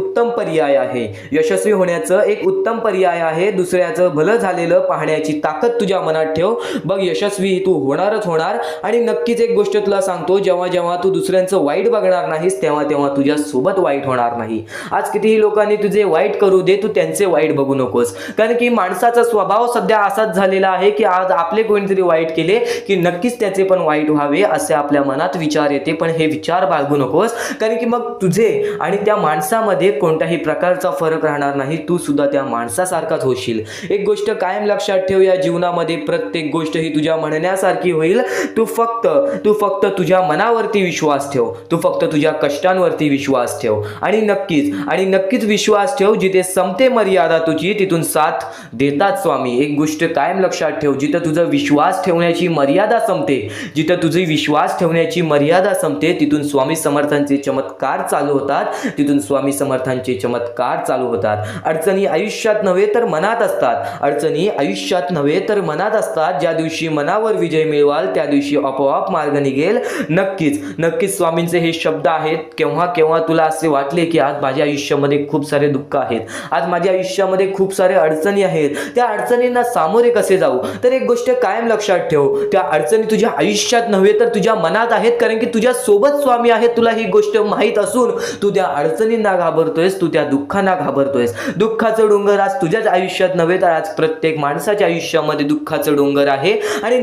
उत्तम पर्याय आहे. दुसऱ्याचं भलं झालेलं पाहण्याची ताकद तुझ्या मनात ठेव. बघ, यशस्वी तू होणारच होणार. आणि नक्कीच एक गोष्ट तुला सांगतो, जेव्हा तू दुसऱ्यांचं वाईट बघणार नाहीस, तेव्हा तुझ्या सोबत वाईट होणार नाही. आज कितीही लोकांनी तुझे वाईट करू दे, तू त्यांचे वाईट बघू नकोस. कारण की माणसाचा स्वभाव सध्या असाच झालेला आहे की आज आपले कोणीतरी वाईट केले की नक्कीच त्याचे पण वाईट व्हावे असे आपल्या मनात विचार येते. पण हे विचार बाळगू नकोस, कारण की मग तुझे आणि त्या माणसामध्ये कोणत्याही प्रकारचा फरक राहणार नाही. तू सुद्धा त्या माणसासारखाच होशील. एक गोष्ट कायम लक्षात ठेव, या जीवनामध्ये प्रत्येक गोष्ट ही तुझ्या म्हणण्यासारखी होईल. तू फक्त तुझ्या मनावरती विश्वास ठेव. तू फक्त तुझ्या कष्टांवरती विश्वास ठेव. आणि नक्कीच विश्वास ठेव. जिथे संपते मर्यादा तुझी, तिथून साथ देतात स्वामी. एक गोष्ट कायम लक्षात ठेव, जिथं तुझा विश्वास ठेवण्याची मर्यादा संपते, तिथून स्वामी समर्थांचे चमत्कार चालू होतात. अडचणी आयुष्यात नव्हे तर मनात असतात. ज्या दिवशी मनावर विजय मिळवाल त्या दिवशी आपोआप मार्ग निघेल. नक्कीच स्वामींचे हे शब्द आहेत. केव्हा तुला असे वाटले की आज माझ्या आयुष्यामध्ये खूप सारे दुःख आहेत, आज माझ्या आयुष्यामध्ये खूप सारे अडचणी आहेत, त्या अडचणींना सामोरे कसे जाऊ, तर एक गोष्ट कायम लक्षात ठेव, त्या अडचणी तुझ्या आयुष्यात नव्हे तर तुझ्या मनात आहेत. कारण की तुझ्या सोबत स्वामी आहेत. तुला ही गोष्ट माहीत असून तू त्या अडचणींना घाबरतोयस, तू त्या दुःखांना घाबरतोयस. दुःखाचं डोंगर आज तुझ्याच आयुष्यात नव्हे तर आज प्रत्येक माणसाच्या आयुष्यामध्ये दुःखाचं डोंगर आहे. आणि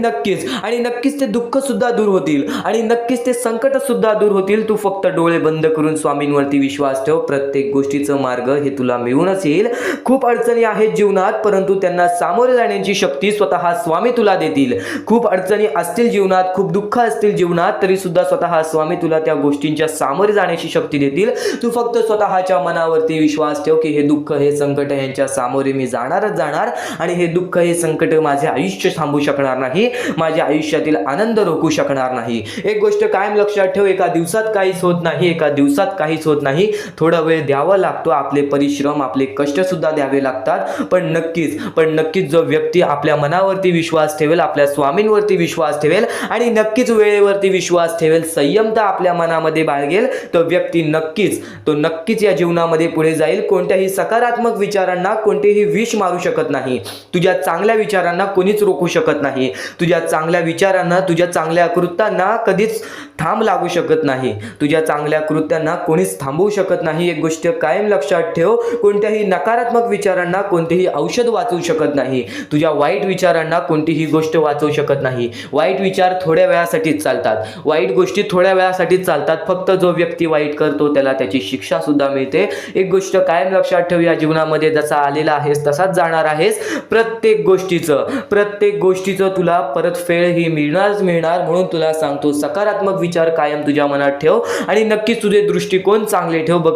नक्कीच ते दुःख सुद्धा दूर होतील. आणि नक्कीच ते संकट सुद्धा दूर होतील. तू फक्त डोळे बंद करून स्वामींवरती विश्वास ठेव. प्रत्येक गोष्टीचं मार्ग हे तुला मिळूनच येईल. खूप अडचणी आहेत जीवनात, परंतु त्यांना सामोरे जाण्याची शक्ती स्वतः स्वामी तुला देतील. खूप अडचणी असतील जीवनात, खूप दुःख असतील जीवनात, तरी सुद्धा स्वतः स्वामी तुला त्या गोष्टींच्या सामोरे जाण्याची शक्ती देतील. तू फक्त स्वतःच्या मनावरती विश्वास ठेव की हे दुःख, हे संकट यांच्या सामोरे मी जाणार. आणि हे दुःख, हे संकट माझे आयुष्य थांबू शकणार नाही, माझ्या आयुष्यातील आनंद रोखू शकणार नाही. एक गोष्ट कायम लक्षात ठेव, एका दिवसात काहीच होत नाही. थोडा वेळ द्यावा लागतो. आपले परिश्रम, आपले कष्ट सुद्धा द्यावे लागतात. पण नक्कीच जो व्यक्ती आपल्या मनावरती विश्वास ठेवेल, आपल्या स्वामींवरती विश्वास ठेवेल आणि नक्कीच वेळेवरती विश्वास ठेवेल, संयमता आपल्या मनामध्ये बाळगेल, तो व्यक्ती नक्कीच या जीवनामध्ये पुढे जाईल. कोणत्याही सकारात्मक विचारांना कोणतेही विष मारू शकत नाही. तुझ्या चांगल्या विचारांना कोणीच रोखू शकत नाही. तुझ्या चांगल्या विचारांना, तुझ्या चांगल्या कृत्यांना कधीच थांब लागू शकत नाही. तुझ्या चांगल्या कृत्यांना कोणीच थांबवू शकत नाही. एक गोष्ट कायम लक्षात ठेव, कोणत्याही नकारात्मक विचारांना कोणतेही औषध वाचवू शकत नाही. तुझ्या वाईट विचारांना कोणतीही गोष्ट वाचवू शकत नाही. वाईट विचार थोड्या वेळासाठीच चालतात, वाईट गोष्टी थोड्या वेळासाठीच चालतात. फक्त जो व्यक्ती वाईट करतो त्याला त्याची शिक्षा सुद्धा मिळते. एक गोष्ट कायम लक्षात ठेव, या जीवनामध्ये जसा आलेला आहेस तसाच जाणार आहेस. प्रत्येक गोष्टीचं तुला परतफेड ही मिळणार. म्हणून तुला सांगतो, सकारात्मक विचार कायम तुझ्या मनात ठेव आणि नक्कीच तुझे दृष्टिकोन चांगले ठेव. बघ,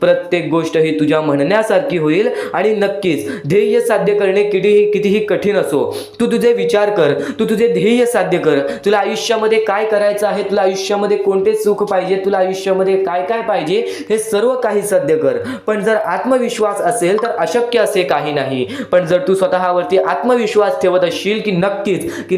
प्रत्येक गोष्ट ही तुझ्या म्हणण्यासारखी होईल. आणि नक्कीच ध्येय साध्य करणे कितीही कठीण असो, तू तुझे विचार कर, तू तुझे ध्येय साध्य कर. तुला आयुष्यामध्ये काय करायचं आहे, तुला आयुष्यामध्ये कोणते सुख पाहिजे, तुला आयुष्यामध्ये काय पाहिजे, हे सर्व सर्व काही साध्य कर. पण जर आत्मविश्वास असेल तर अशक्य असे काही नाही. पण जर तू स्वतःवरती आत्मविश्वास ठेवत असशील की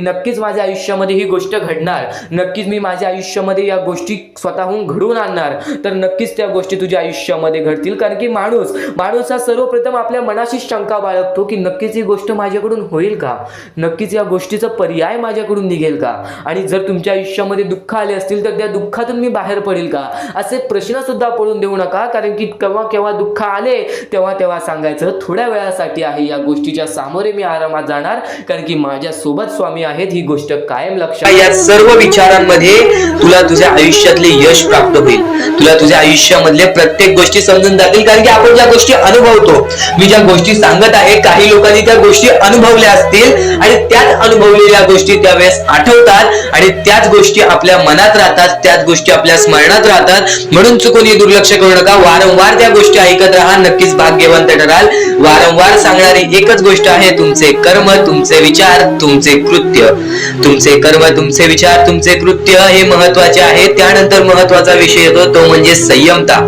नक्कीच माझ्या आयुष्यामध्ये ही गोष्ट घडणार, नक्कीच मी माझ्या आयुष्यामध्ये या गोष्टी स्वतःहून घडवून आणणार, तर नक्कीच त्या गोष्टी तुझ्या आयुष्यामध्ये घडतील. कारण की माणूस हा सर्वप्रथम आपल्या मनाशी शंका बाळगतो की नक्कीच ही गोष्ट माझ्याकडून होईल का, नक्कीच या गोष्टीचा पर्याय माझ्याकडून निघेल का, आणि जर तुमच्या आयुष्यामध्ये दुःख आले असतील तर त्या दुःखातून मी बाहेर पडेल का, असे प्रश्न सुद्धा पडून देऊ नका. कारण की केव्हा दुःख आले तेव्हा सांगायचं थोड्या वेळासाठी आहे, या गोष्टीच्या सामोरे मी आरामात जाणार, कारण की माझ्या सोबत स्वामी आहेत. ही गोष्ट कायम लक्षात. या सर्व विचारांमध्ये तुला तुझ्या आयुष्यातले यश प्राप्त होईल. तुला तुझ्या आयुष्यामधले प्रत्येक गोष्टी समजून जातील. कारण की आपण ज्या गोष्टी अनुभवतो, मी ज्या गोष्टी सांगत आहे, काही लोकांनी त्या गोष्टी अनुभवल्या असतील आणि त्याच अनुभवलेल्या गोष्टी त्यावेळेस आठवतात आणि त्याच गोष्टी आपल्या मनात राहतात, त्याच गोष्टी आपल्या स्मरणात राहतात. म्हणून चुकून दुर्लक्ष करू नका. वारंवार त्या गोष्टी ऐकत राहा, नक्कीच भाग्यवंत ठराल. वारंवार सांगणारी एकच गोष्ट आहे, तुमचे कर्म, तुमचे विचार, तुमचे कृत्य. तुमचे कर्म, तुमचे विचार, तुमचे कृत्य हे महत्वाचे आहे. त्यानंतर महत्वाचा विषय येतो तो म्हणजे संयमता.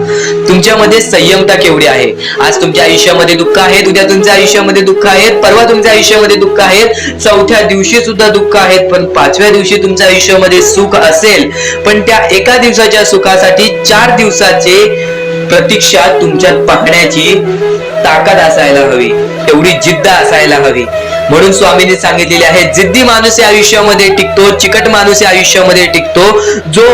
तुमच्यामध्ये संयमता केवढी आहे. आज तुमच्या आयुष्यामध्ये दुःख आहे, उद्या तुमच्या आयुष्यामध्ये दुःख आहेत, परवा तुमच्या आयुष्यामध्ये दुःख आहेत, चौथ्या दिवशी सुद्धा दुःख आहेत, पण पाचव्या दिवशी तुमच्या आयुष्यामध्ये सुख असेल. पण त्या एका दिवसाच्या सुखासाठी 4 दिवसाचे प्रतीक्षा तुमच्यात पाहण्याची ताकद असायला हवी, तेवढी जिद्द असायला हवी. म्हणून स्वामींनी सांगितलेले आहे, जिद्दी माणूस या आयुष्यामध्ये टिकतो, चिकट माणूस या आयुष्यामध्ये टिकतो. जो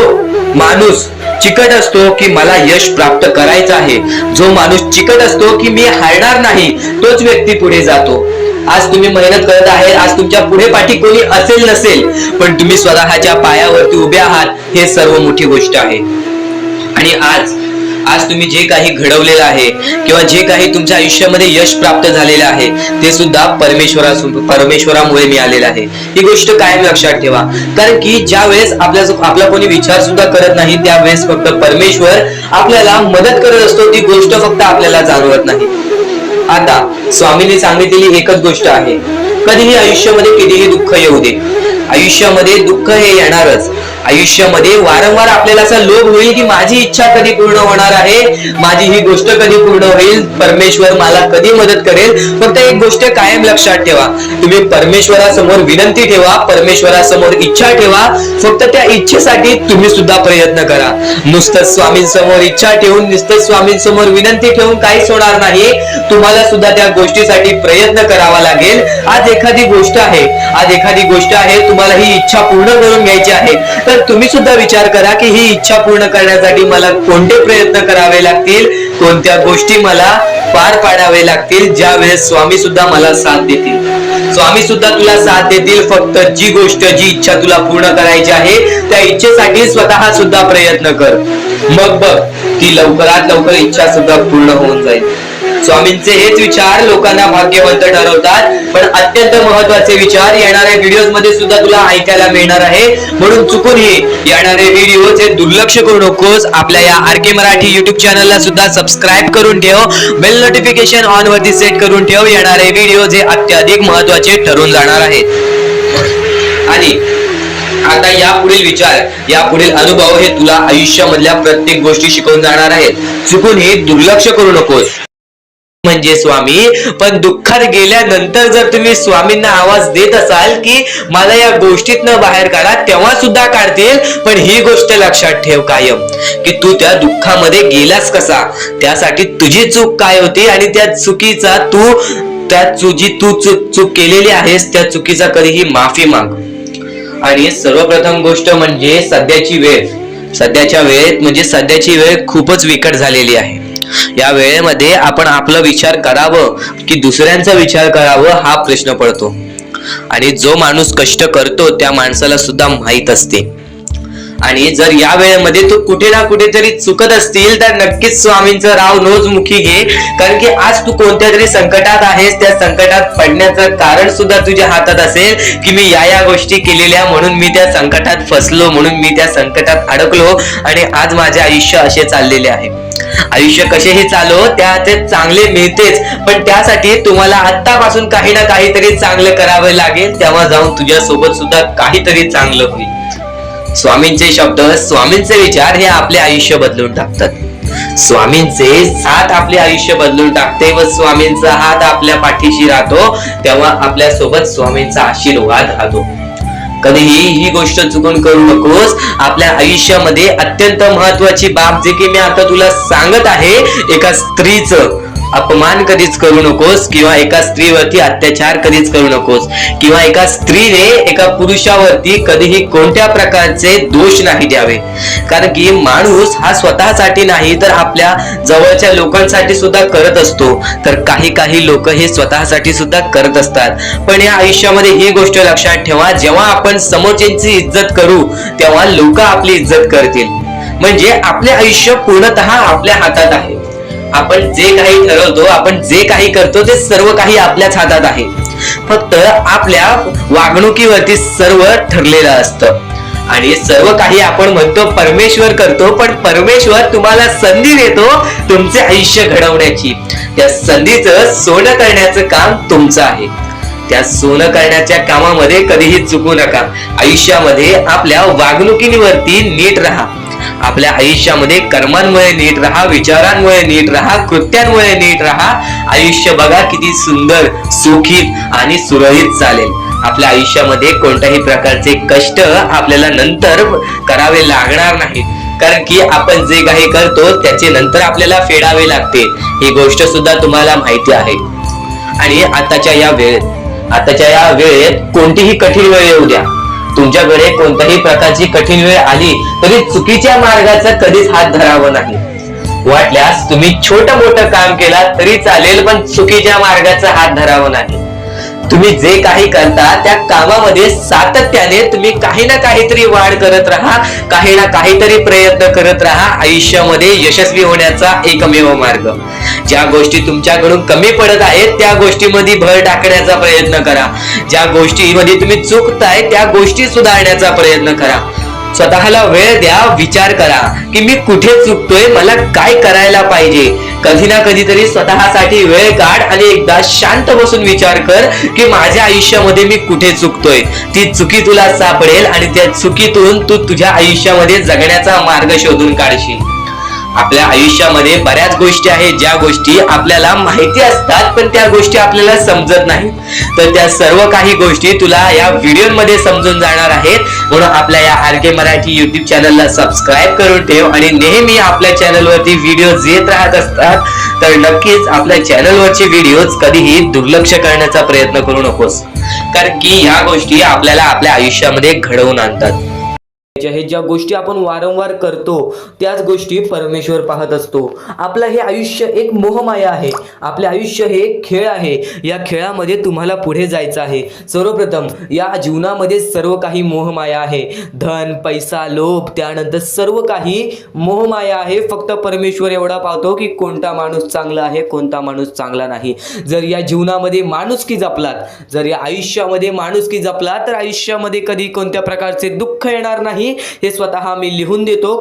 माणूस चिकट असतो की मला यश प्राप्त करायचं आहे, जो माणूस चिकट असतो की मी हारणार नाही, तोच व्यक्ती पुढे जातो. आज तुम्ही मेहनत करत आहे, आज तुमच्या पुढे पाठी कोणी असेल नसेल, पण तुम्ही स्वतःच्या पायावरती उभे आहात, हे सर्व मोठी गोष्ट आहे. आणि आज तुम्ही जे काही घडवलेलं आहे किंवा जे काही तुमच्या आयुष्यामध्ये यश प्राप्त झालेलं आहे, ते सुद्धा परमेश्वरामुळे मिळालेलं आहे. ही गोष्ट कायम लक्षात ठेवा. कारण की ज्या वेळेस आपला कोणी विचार सुद्धा करत नाही, त्यावेळेस फक्त परमेश्वर आपल्याला मदत करत असतो. ती गोष्ट फक्त आपल्याला जाणवत नाही. आता स्वामींनी सांगितलेली एकच गोष्ट आहे, कधीही आयुष्यामध्ये कितीही दुःख येऊ दे, आयुष्यामध्ये दुःख हे येणारच. आयुष्यामध्ये वारंवार आपल्याला असा लोभ होईल की माझी इच्छा कधी पूर्ण होणार आहे, माझी ही गोष्ट कधी पूर्ण होईल, परमेश्वर मला कधी मदत करेल. फक्त एक गोष्ट कायम लक्षात ठेवा, तुम्ही परमेश्वरासमोर विनंती ठेवा, परमेश्वरासमोर इच्छा ठेवा. फक्त त्या इच्छेसाठी तुम्ही सुद्धा प्रयत्न करा. नुसतं स्वामींसमोर इच्छा ठेवून, नुसतं स्वामींसमोर विनंती ठेवून काहीच होणार नाही. तुम्हाला सुद्धा त्या गोष्टीसाठी प्रयत्न करावा लागेल. आज एखादी गोष्ट आहे, तुम्हाला ही इच्छा पूर्ण करून घ्यायची आहे, तर तुम्ही सुद्धा विचार करा की ही इच्छा पूर्ण करण्यासाठी मला कोणते प्रयत्न करावे लागतील, कोणत्या गोष्टी मला पार पाडावे लागतील. ज्या वेळेस स्वामी सुद्धा मला साथ देतील, स्वामी सुद्धा तुला साथ देतील. फक्त जी इच्छा तुला पूर्ण करायची आहे, त्या इच्छेसाठी स्वतः सुद्धा प्रयत्न कर. मग बघ ती लवकरात लवकर इच्छा सुद्धा पूर्ण होऊन जाईल. स्वामींचे हेच विचार लोकांना भाग्यवंत ठरवतात. पण अत्यंत महत्वाचे विचार येणाऱ्या व्हिडिओज मध्ये सुद्धा तुला ऐकायला मिळणार आहे. म्हणून चुकूनही येणारे व्हिडिओ हे दुर्लक्ष करू नकोस. आपल्या या RK मराठी युट्यूब चॅनलला सुद्धा सबस्क्राईब करून ठेव, बेल नोटिफिकेशन ऑन वरती सेट करून ठेव. येणारे व्हिडिओ हे अत्याधिक महत्वाचे ठरून जाणार आहेत. आणि आता यापुढील विचार, यापुढील अनुभव हे तुला आयुष्यामधल्या प्रत्येक गोष्टी शिकवून जाणार आहेत. चुकूनही दुर्लक्ष करू नकोस. म्हणजे स्वामी, पण दुःखात गेल्यानंतर जर तुम्ही स्वामींना आवाज देत असाल की मला या गोष्टीतनं बाहेर काढा, तेव्हा सुद्धा काढतील. पण ही गोष्ट लक्षात ठेव कायम की तू त्या दुःखामध्ये गेलास कसा, त्यासाठी तुझी चूक काय होती आणि त्या चुकीचा चूक केलेली आहेस, त्या चुकीचा कधीही माफी माग. आणि सर्वप्रथम गोष्ट म्हणजे सध्याची वेळ खूपच विकट झालेली आहे. या वेळेमध्ये आपण आपला विचार करावं की दुसऱ्यांचा विचार करावं, हा प्रश्न पडतो. आणि जो माणूस कष्ट करतो त्या माणसाला सुद्धा माहित असते. आणि जर या वेळेमध्ये तू कुठे ना कुठेतरी चुकत असतील तर नक्कीच स्वामींचं राव नोजमुखी घे. कारण की आज तू कोणत्या तरी संकटात आहेस, त्या संकटात पडण्याचं कारण सुद्धा तुझ्या हातात असेल की मी या गोष्टी केलेल्या, म्हणून मी त्या संकटात फसलो, म्हणून मी त्या संकटात अडकलो आणि आज माझे आयुष्य असे चाललेले आहे. आयुष्य कसेही चालो त्याचे चांगले मिळतेच, पण त्यासाठी तुम्हाला आत्तापासून काही ना काहीतरी चांगलं करावं लागेल. तेव्हा जाऊन तुझ्या सोबत सुद्धा काहीतरी चांगलं होईल. स्वामींचे शब्द, स्वामींचे विचार हे आपले आयुष्य बदलून टाकतात. स्वामींचे साथ आपले आयुष्य बदलून टाकते व स्वामींचा हात आपल्या पाठीशी राहतो, तेव्हा आपल्या सोबत स्वामींचा आशीर्वाद राहतो. कधीही ही गोष्ट चुकून करू नकोस. आपल्या आयुष्यामध्ये अत्यंत महत्वाची बाब जे की मी आता तुला सांगत आहे, एका स्त्रीचं अपमान कधीच करू नकोस किंवा एका स्त्रीवरती अत्याचार कधीच करू नकोस किंवा एका स्त्रीने एका पुरुषावरती कधीही कोणत्या प्रकारचे दोष नाही द्यावे. कारण की माणूस हा स्वतःसाठी नाही तर आपल्या जवळच्या लोकांसाठी सुद्धा करत असतो. तर काही लोक हे स्वतःसाठी सुद्धा करत असतात. पण या आयुष्यामध्ये ही गोष्ट लक्षात ठेवा, जेव्हा आपण समोरच्यांची इज्जत करू तेव्हा लोक आपली इज्जत करतील. म्हणजे आपले आयुष्य पूर्णतः आपल्या हातात आहे. आपण जे काही ठरवतो, आपण जे काही करतो ते सर्व काही आपल्याच हातात आहे. फक्त आपल्या वागणुकीवरती सर्व ठरलेलं असतं आणि सर्व काही आपण म्हणतो परमेश्वर करतो, पण परमेश्वर तुम्हाला संधी देतो तुमचे आयुष्य घडवण्याची. त्या संधीचं सोनं करण्याचं काम तुमचं आहे. त्या सोनं करण्याच्या कामामध्ये कधीही चुकू नका. आयुष्यामध्ये आपल्या वागणुकीवरती नीट राहा. आपल्या आयुष्यामध्ये कर्मांमुळे नीट राहा, विचारांमुळे नीट राहा, कृत्यांमुळे नीट राहा. आयुष्य बघा किती सुंदर, सुखीत आणि सुरळीत चालेल. आपल्या आयुष्यामध्ये कोणत्याही प्रकारचे कष्ट आपल्याला नंतर करावे लागणार नाही. कारण की आपण जे काही करतो त्याचे नंतर आपल्याला फेडावे लागते. ही गोष्ट सुद्धा तुम्हाला माहिती आहे. आणि आताच्या या वेळेत कोणतीही कठीण वेळ येऊ द्या, तुमच्याकडे कोणत्याही प्रकारची कठीण वेळ आली तरी चुकीच्या मार्गाचा कधीच हात धरावा नाही. वाटल्यास तुम्ही छोटं मोठं काम केला तरी चालेल, पण चुकीच्या मार्गाचा हात धरावा नाही. तुम्ही जे काही करता त्या कामामध्ये सातत्याने तुम्ही काही ना काहीतरी वाढ करत राहा, काही ना काहीतरी प्रयत्न करत राहा. आयुष्यामध्ये यशस्वी होण्याचा एकमेव मार्ग. ज्या गोष्टी तुमच्याकडून कमी पडत आहेत त्या गोष्टीमध्ये भर टाकण्याचा प्रयत्न करा. ज्या गोष्टीमध्ये तुम्ही चुकताय त्या गोष्टी सुधारण्याचा प्रयत्न करा. स्वतःला वेळ द्या, विचार करा की मी कुठे चुकतोय, मला काय करायला पाहिजे. कधी ना कधीतरी स्वतःसाठी वेळ काढ आणि एकदा शांत बसून विचार कर की माझ्या आयुष्यामध्ये मी कुठे चुकतोय. ती चुकी तुला सापडेल आणि त्या चुकीतून तू तुझ्या आयुष्यामध्ये जगण्याचा मार्ग शोधून काढशील. आपल्या आयुष्यामध्ये बऱ्याच गोष्टी आहेत ज्या गोष्टी आपल्याला माहिती असतात पण त्या गोष्टी आपल्याला समजत नाहीत. तर त्या सर्व काही गोष्टी तुला या व्हिडिओमध्ये समजून जाणार आहेत. म्हणून आपल्या या RK मराठी YouTube चॅनलला सबस्क्राईब करून ठेव आणि नेहमी आपल्या चॅनलवरती व्हिडिओज येत राहत असतात. तर नक्कीच आपल्या चॅनलवरचे व्हिडिओज कधीही दुर्लक्ष करण्याचा प्रयत्न करू नकोस. कारण की ह्या गोष्टी आपल्याला आपल्या आयुष्यामध्ये घडवून आणतात. ज्या गोष्टी आपण वारंवार करतो त्याच गोष्टी परमेश्वर पाहत असतो. आपलं हे आयुष्य एक मोहमाया आहे. आपले आयुष्य हे एक खेळ आहे. या खेळामध्ये तुम्हाला पुढे जायचं आहे. सर्वप्रथम या जीवनामध्ये सर्व काही मोहमाया आहे. धन, पैसा, लोभ, त्यानंतर सर्व काही मोहमाया आहे. फक्त परमेश्वर एवढा पाहतो की कोणता माणूस चांगला आहे, कोणता माणूस चांगला नाही. जर या जीवनामध्ये माणुसकी जपलात, जर या आयुष्यामध्ये माणुसकी जपलात तर आयुष्यामध्ये कधी कोणत्या प्रकारचे दुःख येणार नाही. हे स्वतः मी लिहून देतो.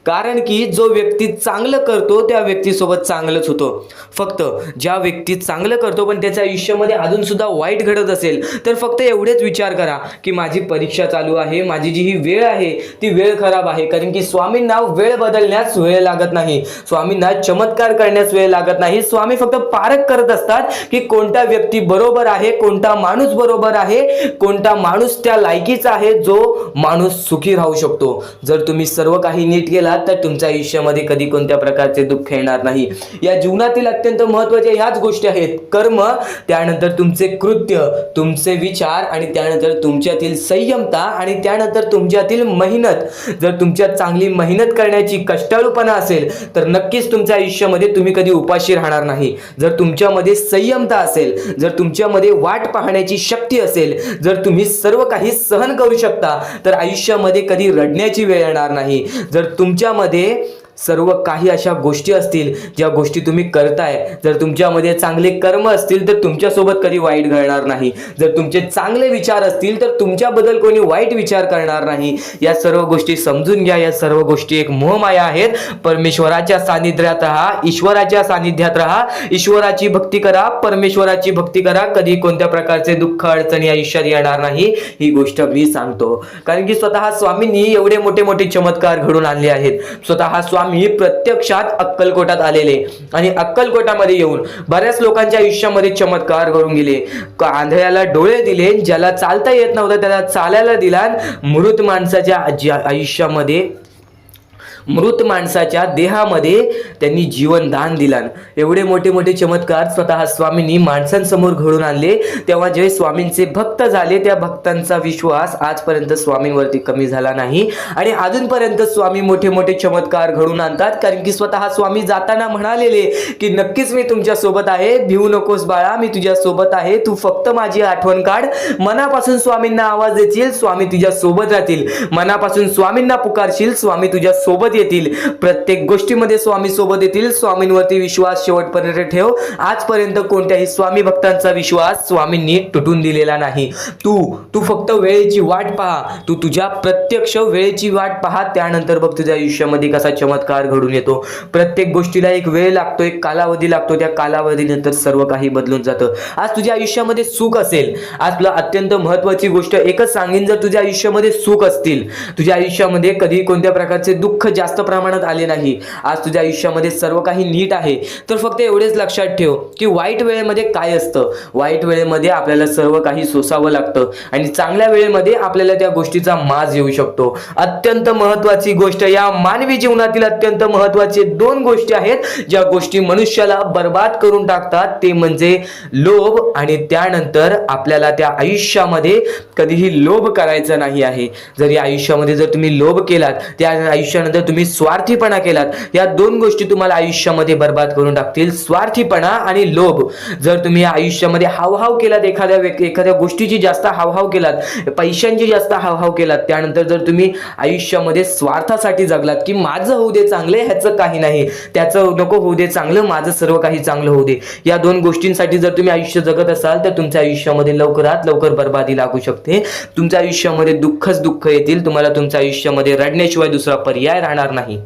कारण की जो व्यक्ती चांगलं करतो त्या व्यक्तीसोबत चांगलंच होतं. फक्त ज्या व्यक्ती चांगलं करतो पण त्याच्या आयुष्यामध्ये अजून सुद्धा वाईट घडत असेल तर फक्त एवढेच विचार करा की माझी परीक्षा चालू आहे, माझी जी ही वेळ आहे ती वेळ खराब आहे. कारण की स्वामींना वेळ बदलण्यास वेळ लागत नाही, स्वामींना चमत्कार करण्यास वेळ लागत नाही. स्वामी फक्त पारख करत असतात की कोणता व्यक्ती बरोबर आहे, कोणता माणूस बरोबर आहे, कोणता माणूस त्या लायकीचा आहे जो माणूस सुखी राहू शकतो. जर तुम्ही सर्व काही नीट केला तर तुमच्या आयुष्यामध्ये कधी कोणत्या प्रकारचे दुःख येणार नाही. या जीवनातील अत्यंत महत्त्वाच्या ह्याच गोष्टी आहेत. कर्म, त्यानंतर तुमचे कृत्य, तुमचे विचार आणि त्यानंतर तुमच्यातील संयमता आणि त्यानंतर तुमच्यातील मेहनत. जर तुमच्यात चांगली मेहनत करण्याची कष्टाळूपणा असेल तर नक्कीच तुमच्या आयुष्यामध्ये तुम्ही कधी उपाशी राहणार नाही. जर तुमच्यामध्ये संयमता असेल, जर तुमच्यामध्ये वाट पाहण्याची शक्ती असेल, जर तुम्ही सर्व काही सहन करू शकता तर आयुष्यामध्ये कधी रडण्याची वेळ येणार नाही. जर तुमच्यामध्ये सर्व काही अशा गोष्टी असतील ज्या गोष्टी तुम्ही करताय, जर तुमच्यामध्ये चांगले कर्म असतील तर तुमच्यासोबत कधी वाईट घडणार नाही. जर तुमचे चांगले विचार असतील तर तुमच्याबद्दल कोणी वाईट विचार करणार नाही. या सर्व गोष्टी समजून घ्या. या सर्व गोष्टी एक मोहमाया आहेत. परमेश्वराच्या सानिध्यात राहा, ईश्वराच्या सानिध्यात राहा, ईश्वराची भक्ती करा, परमेश्वराची भक्ती करा. कधी कोणत्या प्रकारचे दुःख अडचणी आयुष्यात येणार नाही. ही गोष्ट मी सांगतो कारण की स्वतः स्वामींनी एवढे मोठे मोठे चमत्कार घडून आणले आहेत. स्वतः स्वामी स्वामी प्रत्यक्षात अक्कलकोटात आलेले आणि अक्कलकोटामध्ये येऊन बऱ्याच लोकांच्या आयुष्यामध्ये चमत्कार घडून गेले. आंधळ्याला डोळे दिले, ज्याला चालता येत नव्हतं त्याला चालायला दिला, मृत माणसाच्या आयुष्यामध्ये मृत माणसाच्या देहामध्ये त्यांनी जीवन दान दिला. एवढे मोठे मोठे चमत्कार स्वतः स्वामींनी माणसांसमोर घडून आणले. तेव्हा जे स्वामींचे भक्त झाले त्या भक्तांचा विश्वास आजपर्यंत स्वामींवरती कमी झाला नाही आणि अजूनपर्यंत स्वामी मोठे मोठे चमत्कार घडून आणतात. कारण की स्वतः स्वामी जाताना म्हणालेले की नक्कीच मी तुमच्या सोबत आहे, भिवू नकोस बाळा, मी तुझ्या सोबत आहे, तू फक्त माझी आठवण काढ. मनापासून स्वामींना आवाज देशील, स्वामी तुझ्या सोबत राहतील. मनापासून स्वामींना पुकारशील, स्वामी तुझ्या सोबत येतील. प्रत्येक गोष्टीमध्ये स्वामी सोबत येतील. स्वामींवरती विश्वास शेवटपर्यंत ठेव. आजपर्यंत कोणत्याही स्वामी भक्तांचा विश्वास स्वामींनी तुटून दिलेला नाही. तू फक्त वेळेची वाट पहा. तू तुझ्या प्रत्यक्ष वेळेची वाट पहा, त्यानंतर बघ तुझ्या आयुष्यामध्ये कसा चमत्कार घडून येतो. प्रत्येक गोष्टीला एक वेळ लागतो, एक कालावधी लागतो. त्या कालावधीनंतर सर्व काही बदलून जातं. आज तुझ्या आयुष्यामध्ये सुख असेल, आज तुला अत्यंत महत्वाची गोष्ट एकच सांगेन, जर तुझ्या आयुष्यामध्ये सुख असतील, तुझ्या आयुष्यामध्ये कधी कोणत्या प्रकारचे दुःख जास्त प्रमाणात आले नाही, आज तुझ्या आयुष्यामध्ये सर्व काही नीट आहे, तर फक्त एवढेच लक्षात ठेव की वाईट वेळेमध्ये काय असतं. वाईट वेळेमध्ये आपल्याला सर्व काही सोसावं लागतं आणि चांगल्या वेळेमध्ये आपल्याला त्या गोष्टीचा माज येऊ शकतो. अत्यंत महत्वाची गोष्ट, या मानवी जीवनातील अत्यंत महत्वाचे 2 गोष्टी आहेत ज्या गोष्टी मनुष्याला बर्बाद करून टाकतात, ते म्हणजे लोभ आणि त्यानंतर आपल्याला त्या आयुष्यामध्ये कधीही लोभ करायचा नाही आहे. जर या आयुष्यामध्ये जर तुम्ही लोभ केलात, त्या आयुष्यानंतर तुम्ही स्वार्थीपणा केलात, या 2 गोष्टी तुम्हाला आयुष्यामध्ये बर्बाद करून टाकतील. स्वार्थीपणा आणि लोभ. जर तुम्ही आयुष्यामध्ये हावभाव केलात, एखाद्या गोष्टीची जास्त हावभाव केलात, पैशांची जास्त हावभाव केलात, त्यानंतर जर तुम्ही आयुष्यामध्ये स्वार्थासाठी जगलात की माझं होऊ दे चांगलं, ह्याचं काही नाही, त्याचं नको होऊ दे चांगलं, माझं सर्व काही चांगलं होऊ दे, या 2 गोष्टींसाठी जर तुम्ही आयुष्य जगत असाल तर तुमच्या आयुष्यामध्ये लवकरात लवकर बर्बादी लागू शकते. तुमच्या आयुष्यामध्ये दुःखच दुःख येतील. तुम्हाला तुमच्या आयुष्यामध्ये रडण्याशिवाय दुसरा पर्याय राहणार नाही.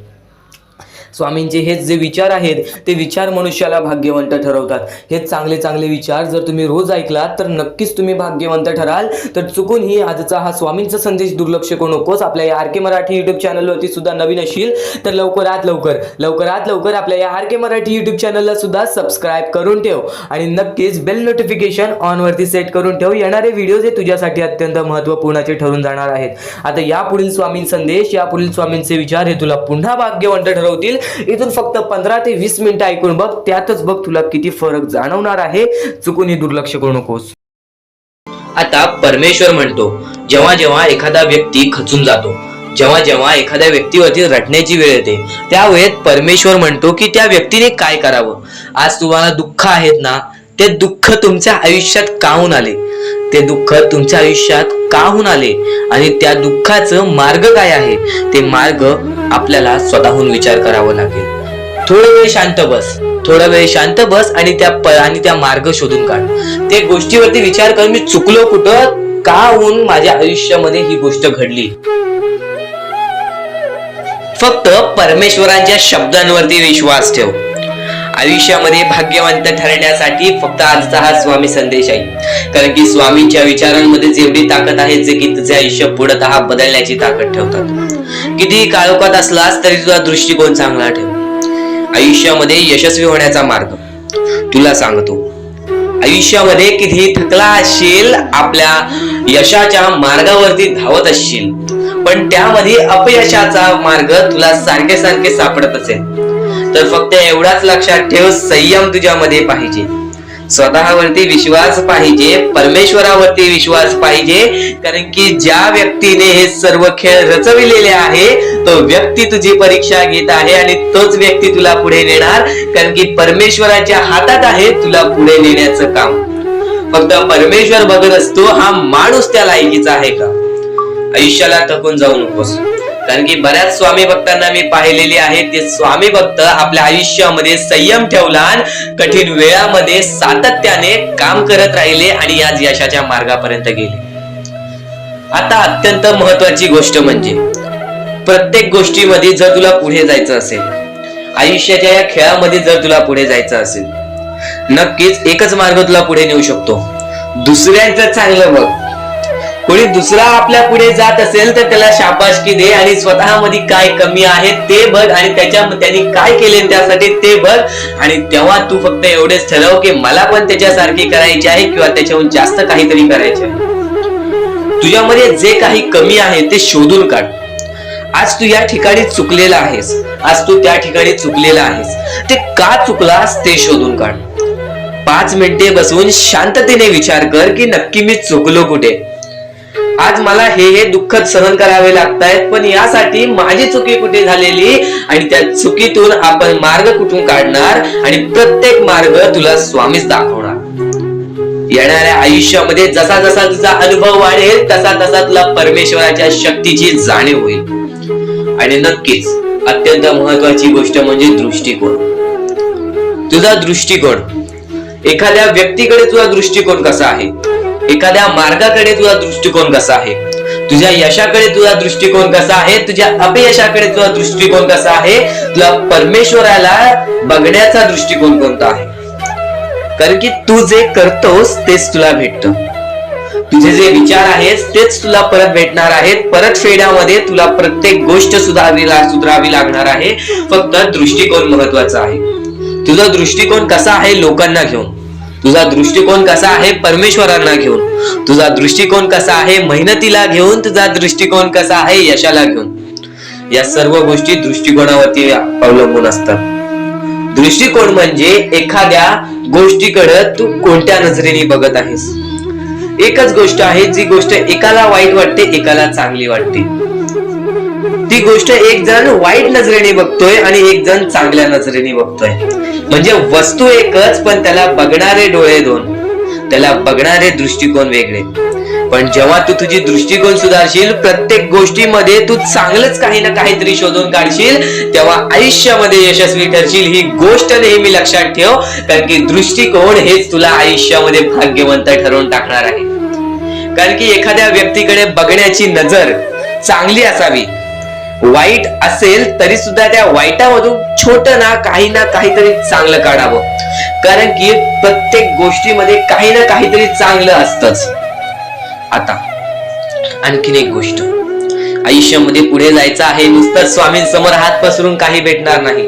स्वामींचे हेच जे विचार आहेत ते विचार मनुष्याला भाग्यवंत ठरवतात. हे चांगले चांगले विचार जर तुम्ही रोज ऐकलात तर नक्कीच तुम्ही भाग्यवंत ठराल. तर चुकूनही आजचा हा स्वामींचा संदेश दुर्लक्ष करू नकोस. आपल्या या RK मराठी यूट्यूब चॅनलवरती सुद्धा नवीन असशील तर लवकरात लवकर आपल्या या RK मराठी यूट्यूब चॅनलला सुद्धा सबस्क्राईब करून ठेव आणि नक्कीच बेल नोटिफिकेशन ऑन वरती सेट करून ठेव. येणारे व्हिडिओज हे तुझ्यासाठी अत्यंत महत्त्वपूर्णाचे ठरून जाणार आहेत. आता यापुढील स्वामीं संदेश, यापुढील स्वामींचे विचार हे तुला पुन्हा भाग्यवंत ठरवतील. इथून फक्त 15 ते 20 मिनिटं ऐकून बघ, त्यातच बघ तुला किती फरक जाणवणार आहे. चुकूनही दुर्लक्ष करू नकोस. आता परमेश्वर म्हणतो, जेव्हा जेव्हा एखादा व्यक्ती खचून जातो, जेव्हा जेव्हा एखाद्या व्यक्तीवरती रटण्याची वेळ येते, त्या वेळेत परमेश्वर म्हणतो की त्या व्यक्तीने काय करावं. आज तुम्हाला दुःख आहेत ना, ते दुःख तुमच्या आयुष्यात काहून आले, ते दुःख तुमच्या आयुष्यात काहून आले आणि त्या दुःखाचं मार्ग काय आहे, ते मार्ग आपल्याला स्वतःहून विचार करावा लागेल. थोडा वेळ शांत बस आणि त्या मार्ग शोधून काढ. ते गोष्टीवरती विचार कर, मी चुकलो कुठं, का होऊन माझ्या आयुष्यामध्ये ही गोष्ट घडली. फक्त परमेश्वरांच्या शब्दांवरती विश्वास ठेव. आयुष्यामध्ये भाग्यवंत ठरण्यासाठी फक्त आजचा हा स्वामी संदेश आहे. कारण की स्वामींच्या विचारांमध्ये जेवढी ताकद आहे, जे की तुझे आयुष्य पूर्णतः बदलण्याची ताकद ठेवतात. किती काळोखात असलास तरी तुझा दृष्टिकोन चांगला ठेव. आयुष्यामध्ये यशस्वी होण्याचा मार्ग तुला सांगतो. आयुष्यामध्ये किती थकला असशील, आपल्या यशाच्या मार्गावरती धावत असशील, पण त्यामध्ये अपयशाचा मार्ग तुला सारखे सापडत असेल, तर फक्त एवढाच लक्षात ठेव, संयम तुझ्यामध्ये पाहिजे, स्वतःवरती विश्वास पाहिजे, परमेश्वरावरती विश्वास पाहिजे. कारण की ज्या व्यक्तीने हे सर्व खेळ रचविलेले आहे तो व्यक्ती तुझी परीक्षा घेत आहे आणि तोच व्यक्ती तुला पुढे नेणार. कारण की परमेश्वराच्या हातात आहे तुला पुढे नेण्याचं काम. फक्त परमेश्वर बघत असतो हा माणूस त्या लायकीचा आहे का. आयुष्याला थकून जाऊ नकोस. कारण की बऱ्याच स्वामी भक्तांना मी पाहिलेले आहे, ते स्वामी भक्त आपल्या आयुष्यामध्ये संयम ठेवला, कठीण वेळामध्ये सातत्याने काम करत राहिले आणि आज यशाच्या मार्गापर्यंत गेले. आता अत्यंत महत्वाची गोष्ट म्हणजे प्रत्येक गोष्टीमध्ये जर तुला पुढे जायचं असेल, आयुष्याच्या या खेळामध्ये जर तुला पुढे जायचं असेल, नक्कीच एकच मार्ग तुला पुढे नेऊ शकतो. दुसऱ्यांचं चांगलं बघ, कोणी दुसरा आपल्या पुढे जात असेल तर त्याला शाबासकी दे आणि स्वतःमध्ये काय कमी आहे ते बघ आणि त्यांनी काय केले त्यासाठी ते बघ आणि तेव्हा तू फक्त एवढेच ठरव की मला पण त्याच्यासारखी करायची आहे किंवा त्याच्याहून जास्त काहीतरी करायचे आहे. तुझ्यामध्ये जे काही कमी आहे ते शोधून काढ. आज तू या ठिकाणी चुकलेला आहेस, आज तू त्या ठिकाणी चुकलेला आहेस, ते का चुकलास ते शोधून काढ. 5 मिनिटे बसून शांततेने विचार कर की नक्की मी चुकलो कुठे. आज मला हे दुःख सहन करावे लागतायत, पण यासाठी माझी चुकी कुठे झालेली आणि त्या चुकीतून आपण मार्ग कुठून काढणार आणि प्रत्येक मार्ग तुला स्वामीच दाखवणार. येणाऱ्या आयुष्यामध्ये जसा जसा तुझा अनुभव वाढेल तसा तसा तुला परमेश्वराच्या शक्तीची जाणीव होईल. आणि नक्कीच अत्यंत महत्वाची गोष्ट म्हणजे दृष्टिकोन. तुझा दृष्टिकोन, एखाद्या व्यक्तीकडे तुझा दृष्टिकोन कसा आहे, एखाद्या मार्गाकडे तुझा दृष्टिकोन कसा आहे, तुझ्या यशाकडे तुझा दृष्टिकोन कसा आहे, तुझ्या अपयशाकडे तुझा दृष्टिकोन कसा आहे, तुला परमेश्वराला बघण्याचा दृष्टिकोन कोणता आहे. कारण की तू जे करतोस तेच तुला भेटतं. तुझे जे विचार आहेत तेच तुला परत भेटणार आहेत. परत फेड्यामध्ये तुला प्रत्येक गोष्ट सुधारावी लागणार आहे. फक्त दृष्टिकोन महत्वाचा आहे. तुझा दृष्टिकोन कसा आहे लोकांना घेऊन, तुझा दृष्टिकोन कसा आहे परमेश्वरांना घेऊन, तुझा दृष्टिकोन कसा आहे मेहनतीला घेऊन, तुझा दृष्टिकोन कसा आहे यशाला घेऊन. या सर्व गोष्टी दृष्टिकोनावरती अवलंबून असतात. दृष्टिकोन म्हणजे एखाद्या गोष्टीकडे तू कोणत्या नजरेने बघत आहेस. एकच गोष्ट आहे, जी गोष्ट एकाला वाईट वाटते एकाला चांगली वाटते. ती गोष्ट एक जण वाईट नजरेने बघतोय आणि एक जण चांगल्या नजरेने बघतोय. म्हणजे वस्तू एकच पण त्याला बघणारे डोळे दोन, त्याला बघणारे दृष्टिकोन वेगळे. पण जेव्हा तू तुझी दृष्टिकोन सुधारशील, प्रत्येक गोष्टीमध्ये तू चांगलंच काही ना काहीतरी शोधून काढशील, तेव्हा आयुष्यामध्ये यशस्वी ठरशील. ही गोष्ट नेहमी लक्षात ठेव, कारण की दृष्टिकोन हेच तुला आयुष्यामध्ये भाग्यवंत ठरवून टाकणार आहे. कारण की एखाद्या व्यक्तीकडे बघण्याची नजर चांगली असावी. वाईट असेल तरी सुद्धा त्या वाईटामधून छोट ना काहीतरी चांगलं काढावं. कारण की प्रत्येक गोष्टीमध्ये काही ना काहीतरी चांगलं असतंच. आता आणखीन एक गोष्ट, आयुष्यामध्ये पुढे जायचं आहे, नुसतं स्वामींसमोर हात पसरून काही भेटणार नाही.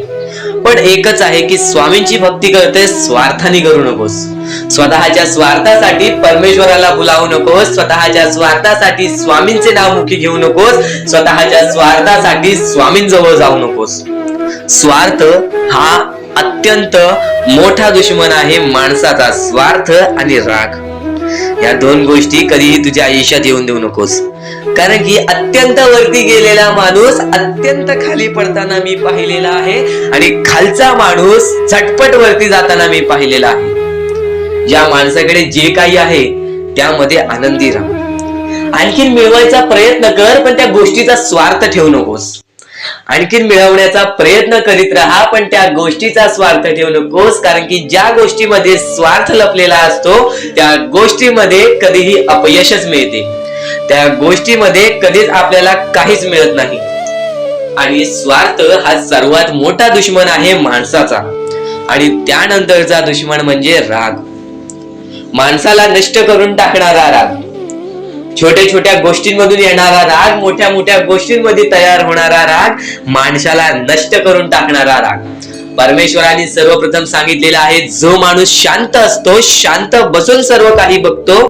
पण एकच आहे की स्वामींची भक्ती करते, स्वार्थाने करू नकोस. स्वतःच्या स्वार्थासाठी परमेश्वराला भुलावू नकोस. स्वतःच्या स्वार्थासाठी स्वामींचे नाव मुखी घेऊ नकोस. स्वतःच्या स्वार्थासाठी स्वामींजवळ जाऊ नकोस. स्वार्थ हा अत्यंत मोठा दुश्मन आहे माणसाचा. स्वार्थ आणि राग या दोन गोष्टी कधीही तुझ्या आयुष्यात येऊन देऊ नकोस. कारण की अत्यंत वरती गेलेला माणूस अत्यंत खाली पडताना मी पाहिलेला आहे आणि खालचा माणूस झटपट वरती जाताना मी पाहिलेला आहे. ज्या माणसाकडे जे काही आहे त्यामध्ये आनंदी राहा. आणखीन मिळवायचा प्रयत्न कर, पण त्या गोष्टीचा स्वार्थ ठेवू नकोस. आणखीन मिळवण्याचा प्रयत्न करीत राहा, पण त्या गोष्टीचा स्वार्थ ठेवू नकोस. कारण की ज्या गोष्टीमध्ये स्वार्थ लपलेला असतो त्या गोष्टीमध्ये कधीही अपयशच मिळते. त्या गोष्टीमध्ये कधीच आपल्याला काहीच मिळत नाही. आणि स्वार्थ हा सर्वात मोठा दुश्मन आहे माणसाचा. आणि त्यानंतरचा दुश्मन म्हणजे राग. माणसाला नष्ट करून टाकणारा राग, छोट्या छोट्या गोष्टींमधून येणारा राग, मोठ्या मोठ्या गोष्टींमध्ये तयार होणारा राग, माणसाला नष्ट करून टाकणारा राग. परमेश्वराने सर्वप्रथम सांगितलेला आहे, जो माणूस शांत असतो, शांत बसून सर्व काही बघतो,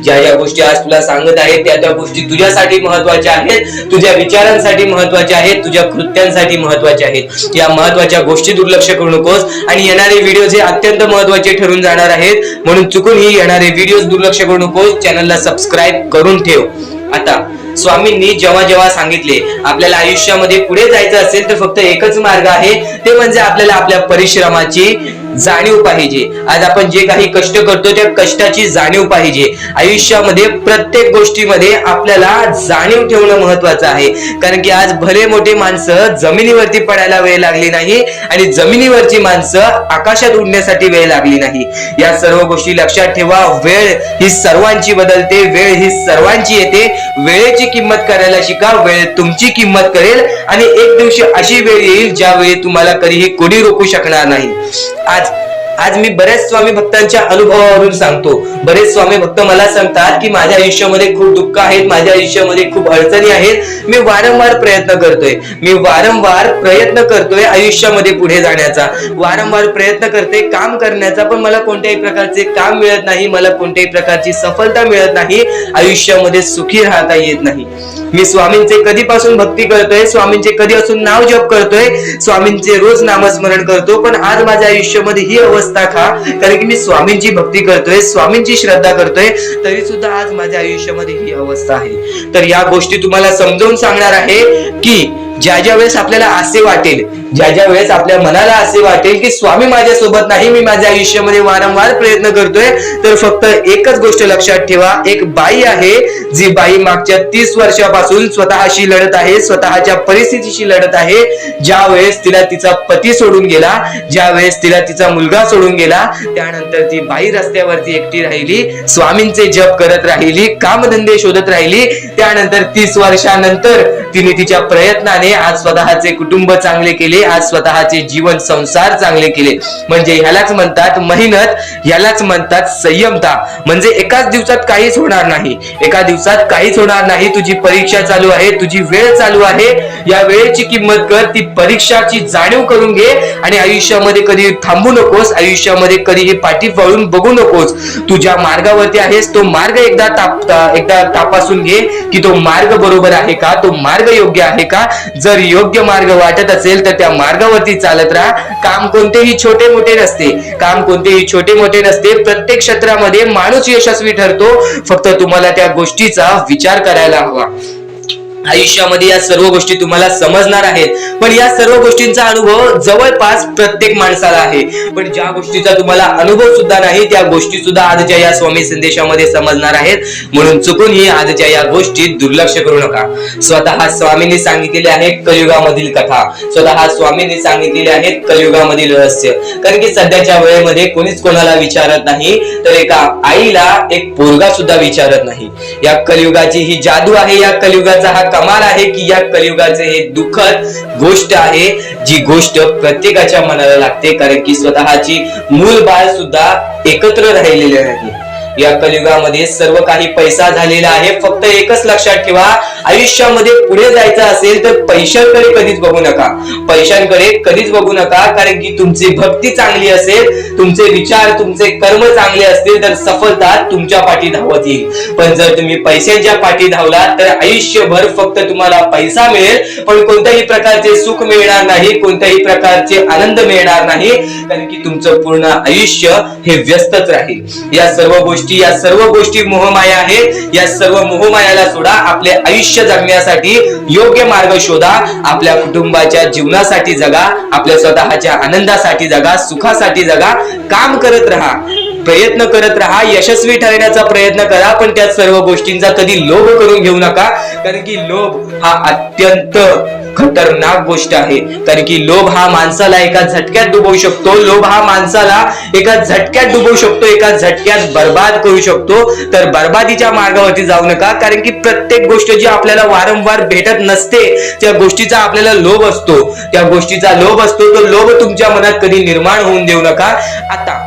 ज्या ज्या गोष्टी आज तुला सांगत आहेत त्या त्या गोष्टी तुझ्यासाठी महत्वाच्या आहेत, तुझ्या विचारांसाठी महत्वाच्या आहेत, तुझ्या कृत्यांसाठी महत्वाच्या आहेत. या महत्वाच्या गोष्टी दुर्लक्ष करू नकोस. आणि येणारे व्हिडिओ हे अत्यंत महत्वाचे ठरून जाणार आहेत, म्हणून चुकून ही येणारे व्हिडिओ दुर्लक्ष करू नकोस. चॅनलला सबस्क्राईब करून ठेव. आता स्वामींनी जेव्हा जेव्हा सांगितले आपल्याला आयुष्यामध्ये पुढे जायचं असेल तर फक्त एकच मार्ग आहे, ते म्हणजे आपल्याला आपल्या परिश्रमाची जाणीव पाहिजे. आज आपण जे काही कष्ट करतो त्या कष्टाची जाणीव पाहिजे. आयुष्यामध्ये प्रत्येक गोष्टीमध्ये आपल्याला जाणीव ठेवणं महत्वाचं आहे. कारण की आज भले मोठे माणसं जमिनीवरती पडायला वेळ लागली नाही आणि जमिनीवरची माणसं आकाशात उडण्यासाठी वेळ लागली नाही. या सर्व गोष्टी लक्षात ठेवा. वेळ ही सर्वांची बदलते, वेळ ही सर्वांची येते. वेळेची किंमत करायला शिका, वेळ तुमची किंमत करेल आणि एक दिवशी अशी वेळ येईल ज्यावेळी तुम्हाला कधीही कोणी रोखू शकणार नाही. आज आज मी बरेच स्वामी भक्तांच्या अनुभवावरून सांगतो. बरेच स्वामी भक्त मला सांगतात की माझ्या आयुष्यामध्ये खूप दुःख आहेत, माझ्या आयुष्यामध्ये खूप अडचणी आहेत, मी वारंवार प्रयत्न करतोय आयुष्यामध्ये पुढे जाण्याचा, वारंवार प्रयत्न करते काम करण्याचा, पण मला कोणत्याही प्रकारचे काम मिळत नाही, मला कोणत्याही प्रकारची सफलता मिळत नाही, आयुष्यामध्ये सुखी राहता येत नाही. मी स्वामींचे कधीपासून भक्ती करतोय, स्वामींचे कधीपासून नाव जप करतोय, स्वामींचे रोज नामस्मरण करतो, पण आज माझ्या आयुष्यामध्ये ही अवस्था का? कारण की मी स्वामींची भक्ती करतोय, स्वामींची श्रद्धा करतोय, तरी सुद्धा आज माझ्या आयुष्यामध्ये ही अवस्था आहे. तर या गोष्टी तुम्हाला समजावून सांगणार आहे की ज्या वेळेस आपल्याला असे वाटेल, ज्या वेळेस आपल्या मनाला असे वाटेल की स्वामी माझ्या सोबत नाही, मी माझ्या आयुष्यामध्ये वारंवार प्रयत्न करतोय, तर फक्त एकच गोष्ट लक्षात ठेवा. एक बाई आहे, जी बाई मागच्या 30 वर्षापासून स्वतःशी लढत आहे, स्वतःच्या परिस्थितीशी लढत आहे. ज्या वेळेस तिला तिचा पती सोडून गेला, ज्या वेळेस तिला तिचा मुलगा सोडून गेला, त्यानंतर ती बाई रस्त्यावरती एकटी राहिली, स्वामींचे जप करत राहिली, कामधंदे शोधत राहिली. त्यानंतर 30 वर्षानंतर तिने तिच्या प्रयत्नाने आज स्वतःचे कुटुंब चांगले केले, आज स्वतःचे जीवन संसार चांगले केले. म्हणजे ह्यालाच म्हणतात मेहनत, ह्यालाच म्हणतात संयमता. म्हणजे एकाच दिवसात काहीच होणार नाही, एका दिवसात काहीच होणार नाही. तुझी परीक्षा चालू आहे, तुझी वेळ चालू आहे, या वेळेची किंमत कर, ती परीक्षाची जाणीव करून घे आणि आयुष्यामध्ये कधी थांबू नकोस, आयुष्यामध्ये कधीही पाठी वळून बघू नकोस. तू ज्या मार्गावरती आहेस तो मार्ग एकदा तपासून घे की तो मार्ग बरोबर आहे का, तो मार्ग योग्य आहे का. जर योग्य मार्ग वाटत असेल तर त्या मार्गावरती चालत राहा. काम कोणतेही छोटे मोठे नसते, काम कोणतेही छोटे मोठे नसते. प्रत्येक क्षेत्रामध्ये माणूस यशस्वी ठरतो, फक्त तुम्हाला त्या गोष्टीचा विचार करायला हवा. आयुष्यामध्ये या सर्व गोष्टी तुम्हाला समजणार आहेत, पण या सर्व गोष्टींचा अनुभव जवळपास प्रत्येक माणसाला आहे. पण ज्या गोष्टीचा तुम्हाला अनुभव सुद्धा नाही, त्या गोष्टी सुद्धा आजच्या या स्वामी संदेशामध्ये समजणार आहेत. म्हणून चुकूनही आजच्या या गोष्टीत दुर्लक्ष करू नका. स्वतः स्वामींनी सांगितलेले आहे कलियुगामधील कथा, स्वतः स्वामींनी सांगितलेले आहेत कलियुगामधील रहस्य. कारण की सध्याच्या वेळेमध्ये कोणीच कोणाला विचारत नाही, तर एका आईला एक पोरगा सुद्धा विचारत नाही. या कलियुगाची ही जादू आहे, या कलियुगाचा हा कमाल आहे की या कलियुगाचे हे दुःखद गोष्ट आहे, जी गोष्ट प्रत्येकाच्या मनाला लागते. कारण की स्वतःची मूल बाळ सुद्धा एकत्र राहिलेले नाही. या कलियुगामध्ये सर्व काही पैसा झालेला आहे. फक्त एकच लक्षात ठेवा, आयुष्यामध्ये पुढे जायचं असेल तर पैशांकडे कधीच बघू नका, पैशांकडे कधीच बघू नका. कारण की तुमची भक्ती चांगली असेल, तुमचे विचार, तुमचे कर्म चांगले असतील तर सफलता तुमच्या पाठी धावत येईल. पण जर तुम्ही पैशांच्या पाठी धावलात तर आयुष्यभर फक्त तुम्हाला पैसा मिळेल, पण कोणत्याही प्रकारचे सुख मिळणार नाही, कोणत्याही प्रकारचे आनंद मिळणार नाही. कारण की तुमचं पूर्ण आयुष्य हे व्यस्तच राहील. या सर्व गोष्टी मोहमाया आहेत. या सर्व मोहमायाला सोडा, आपले आयुष्य जगण्यासाठी योग्य मार्ग शोधा, आपल्या कुटुंबाच्या जीवनासाठी जगा, आपल्या स्वतःच्या आनंदासाठी जगा, सुखासाठी जगा. काम करत राहा, प्रयत्न करत राहा, यशस्वी ठरण्याचा प्रयत्न करा, पण त्या सर्व गोष्टींचा कधी लोभ करून घेऊ नका. कारण की लोभ हा अत्यंत खतरनाक गोष्ट आहे. कारण की लोभ हा माणसाला एका झटक्यात डुबवू शकतो, लोभ हा माणसाला एका झटक्यात डुबवू शकतो, एका झटक्यात बर्बाद करू शकतो. तर बर्बादीच्या मार्गावरती जाऊ नका. कारण की प्रत्येक गोष्ट जी आपल्याला वारंवार भेटत नसते, त्या गोष्टीचा आपल्याला लोभ असतो, त्या गोष्टीचा लोभ असतो. तो लोभ तुमच्या मनात कधी निर्माण होऊन देऊ नका. आता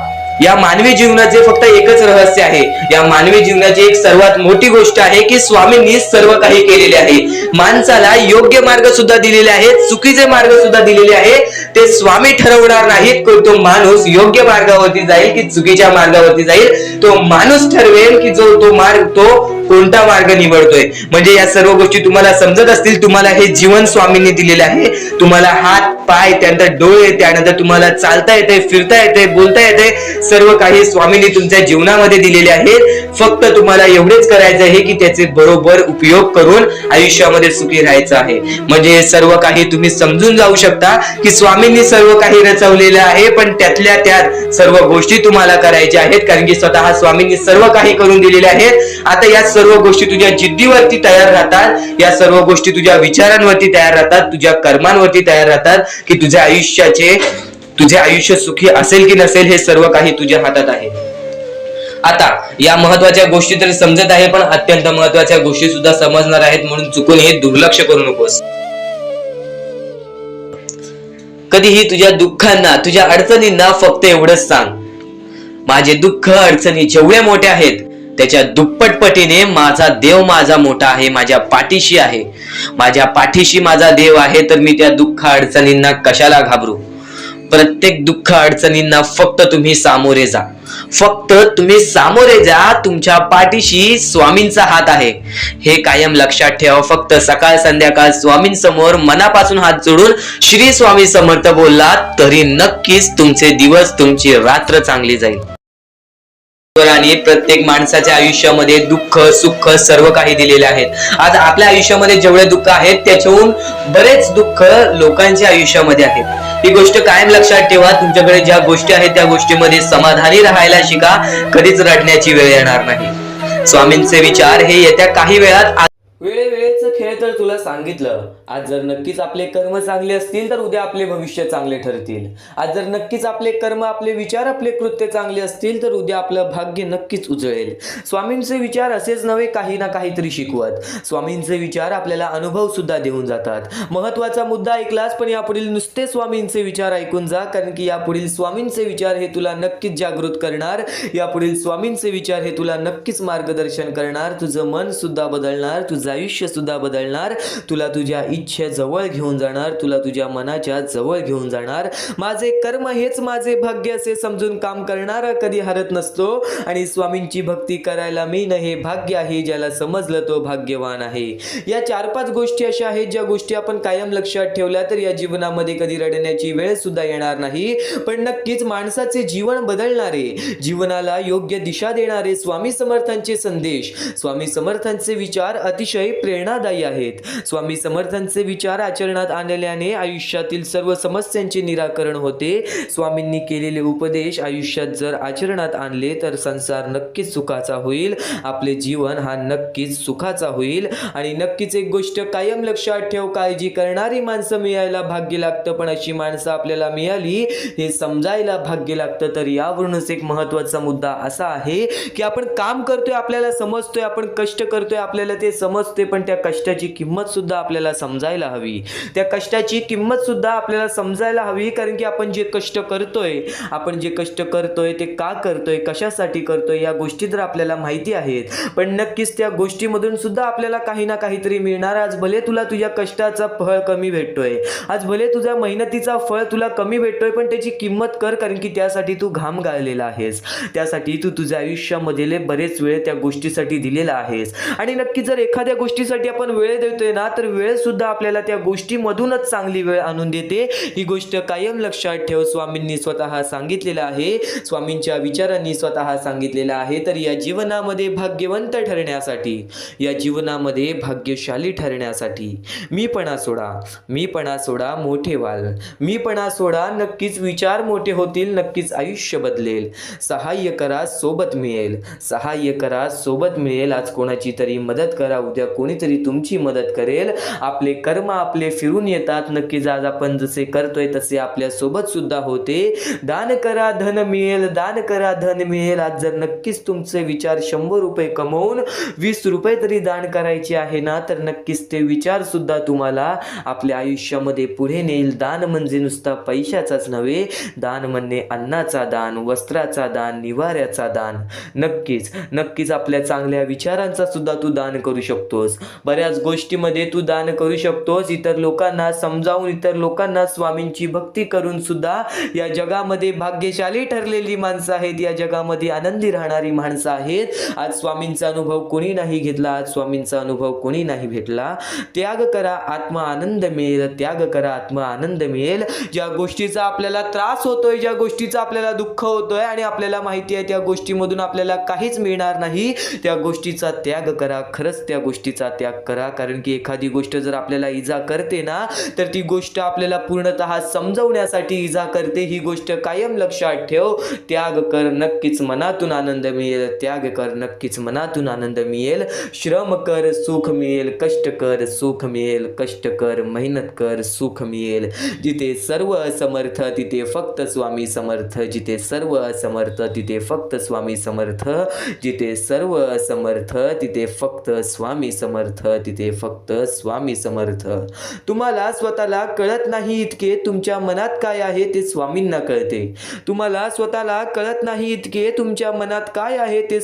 या मानवी जीवनाचे फक्त एकच रहस्य आहे, या मानवी जीवनाची एक सर्वात मोठी गोष्ट आहे की स्वामींनी सर्व काही केलेले आहे. माणसाला योग्य मार्ग सुद्धा दिलेले आहेत, चुकीचे मार्ग सुद्धा दिलेले आहेत. ते स्वामी ठरवणार नाहीत की तो माणूस योग्य मार्गावरती जाईल की चुकीच्या मार्गावरती जाईल. तो माणूस ठरवेल की तो कोणता मार्ग निवडतोय. म्हणजे या सर्व गोष्टी तुम्हाला समजत असतील. तुम्हाला हे जीवन स्वामींनी दिलेले आहे. तुम्हाला हात, पाय, त्यानंतर डोळे, त्यानंतर तुम्हाला चालता येते, फिरता येते, बोलता येते, सर्व काही स्वामींनी तुमच्या जीवनामध्ये दिलेले आहेत. फक्त तुम्हाला एवढेच करायचं आहे की त्याचे बरोबर उपयोग करून आयुष्यामध्ये सुखी राहायचं आहे. म्हणजे सर्व काही तुम्ही समजून जाऊ शकता की स्वामींनी सर्व काही रचवलेलं आहे, पण त्यातल्या त्यात सर्व गोष्टी तुम्हाला करायच्या आहेत. कारण की स्वतः स्वामींनी सर्व काही करून दिलेले आहेत. आता या सर्व गोष्टी तुझ्या जिद्दीवरती तयार राहतात, या सर्व गोष्टी तुझ्या विचारांवरती तयार राहतात, तुझ्या कर्मांवरती तयार राहतात की तुझे आयुष्य सुखी असेल की नसेल हे सर्व काही तुझ्या हातात आहे. आता या महत्वाच्या गोष्टी तर समजत आहे, पण अत्यंत महत्वाच्या गोष्टी सुद्धा समजणार आहेत. म्हणून चुकून हे दुर्लक्ष करू नकोस. कधीही तुझ्या दुःखांना, तुझ्या अडचणींना फक्त एवढंच सांग, माझे दुःख अडचणी जेवढ्या मोठ्या आहेत त्याच्या दुप्पटपटीने माझा देव माझा मोठा आहे, माझ्या पाठीशी आहे. माझ्या पाठीशी माझा देव आहे, तर मी त्या दुःख अडचणींना कशाला घाबरू. प्रत्येक दुःख अडचणींना फक्त तुम्ही सामोरे जा, फक्त तुम्ही सामोरे जा. तुमच्या पाठीशी स्वामींचा हात आहे, हे कायम लक्षात ठेवा. फक्त सकाळ संध्याकाळ स्वामींसमोर मनापासून हात जोडून श्री स्वामी समर्थ बोललात तरी नक्कीच तुमचे दिवस, तुमची रात्र चांगली जाईल. आणि प्रत्येक माणसाच्या आयुष्यामध्ये दुःख सुख सर्व काही दिलेले आहेत. आज आपल्या आयुष्यामध्ये जेवढे दुःख आहेत त्याच्याहून बरेच दुःख लोकांच्या आयुष्यामध्ये आहेत. ही गोष्ट कायम लक्षात ठेवा. तुमच्याकडे ज्या गोष्टी आहेत त्या गोष्टीमध्ये समाधानी राहायला शिका. कधीच रडण्याची वेळ येणार नाही. स्वामींचे विचार हे येत्या काही वेळात वेळेवेळेचं खेळ तर तुला सांगितलं. आज जर नक्कीच आपले कर्म चांगले असतील तर उद्या आपले भविष्य चांगले ठरतील. आज जर नक्कीच आपले कर्म, आपले विचार, आपले कृत्य चांगले असतील तर उद्या आपलं भाग्य नक्कीच उजळेल. स्वामींचे विचार असेच नव्हे काही ना काहीतरी शिकवत. स्वामींचे विचार आपल्याला अनुभव सुद्धा देऊन जातात. महत्वाचा मुद्दा ऐकलास, पण यापुढील नुसते स्वामींचे विचार ऐकून जा, कारण की यापुढील स्वामींचे विचार हे तुला नक्कीच जागृत करणार. यापुढील स्वामींचे विचार हे तुला नक्कीच मार्गदर्शन करणार. तुझं मन सुद्धा बदलणार, तुझं आयुष्य सुद्धा बदलणार. तुला तुझ्या इच्छे जवळ घेऊन जाणार, तुला तुझ्या मनाच्या जवळ घेऊन जाणार. माझे कर्म हेच माझे भाग्य असे समजून काम करणारा कधी हरत नसतो. आणि स्वामींची भक्ती करायला मी न हे भाग्य आहे, ज्याला समजलं तो भाग्यवान आहे. या 4-5 गोष्टी अशा आहेत ज्या गोष्टी आपण कायम लक्षात ठेवल्या तर या जीवनामध्ये कधी रडण्याची वेळ सुद्धा येणार नाही. पण नक्कीच माणसाचे जीवन बदलणारे, जीवनाला योग्य दिशा देणारे स्वामी समर्थांचे संदेश, स्वामी समर्थांचे विचार अतिशय प्रेरणादायी आहेत. स्वामी समर्थांचे विचार आचरणात आणल्याने आयुष्यातील सर्व समस्यांचे निराकरण होते. स्वामींनी केलेले उपदेश आयुष्यात जर आचरणात आणले तर संसार नक्कीच सुखाचा होईल. आपले जीवन हा नक्कीच सुखाचा होईल. आणि नक्कीच एक गोष्ट कायम लक्षात ठेव, काळजी करणारी माणसं मिळायला भाग्य लागतं, पण अशी माणसं आपल्याला मिळाली हे समजायला भाग्य लागतं. तर यावरूनच एक महत्त्वाचा मुद्दा असा आहे की आपण काम करतोय, आपल्याला समजतोय, आपण कष्ट करतोय, आपल्याला ते समजते, पण त्या कष्टाची किंमत सुद्धा आपल्याला समजायला हवी. त्या कष्टाची किंमत सुद्धा आपल्याला समजायला हवी, कारण की आपण जे कष्ट करतोय ते का करतोय, कशासाठी करतोय, या गोष्टी तर आपल्याला माहिती आहेत. पण नक्कीच त्या गोष्टीमधून सुद्धा आपल्याला काही ना काहीतरी मिळणार. आज भले तुला तुझ्या कष्टाचा फळ कमी भेटतोय, आज भले तुझ्या मेहनतीचा फळ तुला कमी भेटतोय, पण त्याची किंमत कर, कारण की त्यासाठी तू घाम गाळलेला आहेस. त्यासाठी तू तुझ्या आयुष्यामधले बरेच वेळ त्या गोष्टीसाठी दिलेला आहेस. आणि नक्की जर एखाद्या गोष्टीसाठी आपण वेळ देतोय ना, तर वेळ सुद्धा आपल्याला त्या गोष्टीमधूनच चांगली वेळ आणून देते. ही गोष्ट कायम लक्षात ठेव. स्वामींनी स्वतः सांगितलेलं आहे, स्वामींच्या विचारांनी स्वतः सांगितलेलं आहे. तर या जीवनामध्ये भाग्यवंत ठरण्यासाठी, या जीवनामध्ये भाग्यशाली ठरण्यासाठी मीपणा सोडा, मोठे व्हाल. मीपणा सोडा, नक्कीच विचार मोठे होतील, नक्कीच आयुष्य बदलेल. सहाय्य करा, सोबत मिळेल. आज कोणाची तरी मदत करा, उद्या कोणीतरी तुमची मदत करेल. आपले कर्म आपले फिरून येतात. नक्कीच आज आपण जसे करतोय तसे आपल्या सोबत सुद्धा होते. दान करा धन मिळेल. आज जर नक्कीच तुमचे विचार 100 रुपये कमवून 20 रुपये तरी दान करायचे आहे ना, तर नक्कीच ते विचार सुद्धा तुम्हाला आपल्या आयुष्यामध्ये पुढे नेईल. दान म्हणजे नुसता पैशाचाच नव्हे, दान म्हणजे अन्नाचा दान, वस्त्राचा दान, निवाऱ्याचा दान. नक्कीच आपल्या चांगल्या विचारांचा सुद्धा तू दान करू शकतोस. बऱ्याच गोष्टीमध्ये तू दान करू शकतोस. इतर लोकांना समजावून, इतर लोकांना स्वामींची भक्ती करून सुद्धा या जगामध्ये भाग्यशाली ठरलेली माणसं आहेत, या जगामध्ये आनंदी राहणारी माणसं आहेत. आज स्वामींचा अनुभव कोणी नाही घेतला, आज स्वामींचा अनुभव कोणी नाही भेटला. त्याग करा, आत्मा आनंद मिळेल. ज्या गोष्टीचा आपल्याला त्रास होतोय, ज्या गोष्टीचा आपल्याला दुःख होतोय आणि आपल्याला माहिती आहे त्या गोष्टीमधून आपल्याला काहीच मिळणार नाही, त्या गोष्टीचा त्याग करा. खरंच त्या गोष्टीचा त्याग करा, कारण की एखादी गोष्ट जर आपल्याला इजा करते ना, तर ती गोष्ट आपल्याला पूर्णतः समजवण्यासाठी इजा करते. ही गोष्ट कायम लक्षात ठेव. त्याग कर, नक्कीच मनातून आनंद मिळेल. श्रम कर, सुख मिळेल. कष्ट कर, मेहनत कर, सुख मिळेल. जिथे सर्व असमर्थ तिथे फक्त स्वामी समर्थ. जिथे सर्व असमर्थ तिथे फक्त स्वामी समर्थ. जिथे सर्व असमर्थ तिथे फक्त स्वामी समर्थ. तिथे फक्त स्वामी समर्थ. तुम्हाला स्वतःला कळत नाही इतके तुमच्या मनात काय आहे ते स्वामींना कळते. तुम्हाला स्वतःला कळत नाही इतके तुमच्या मनात काय आहे ते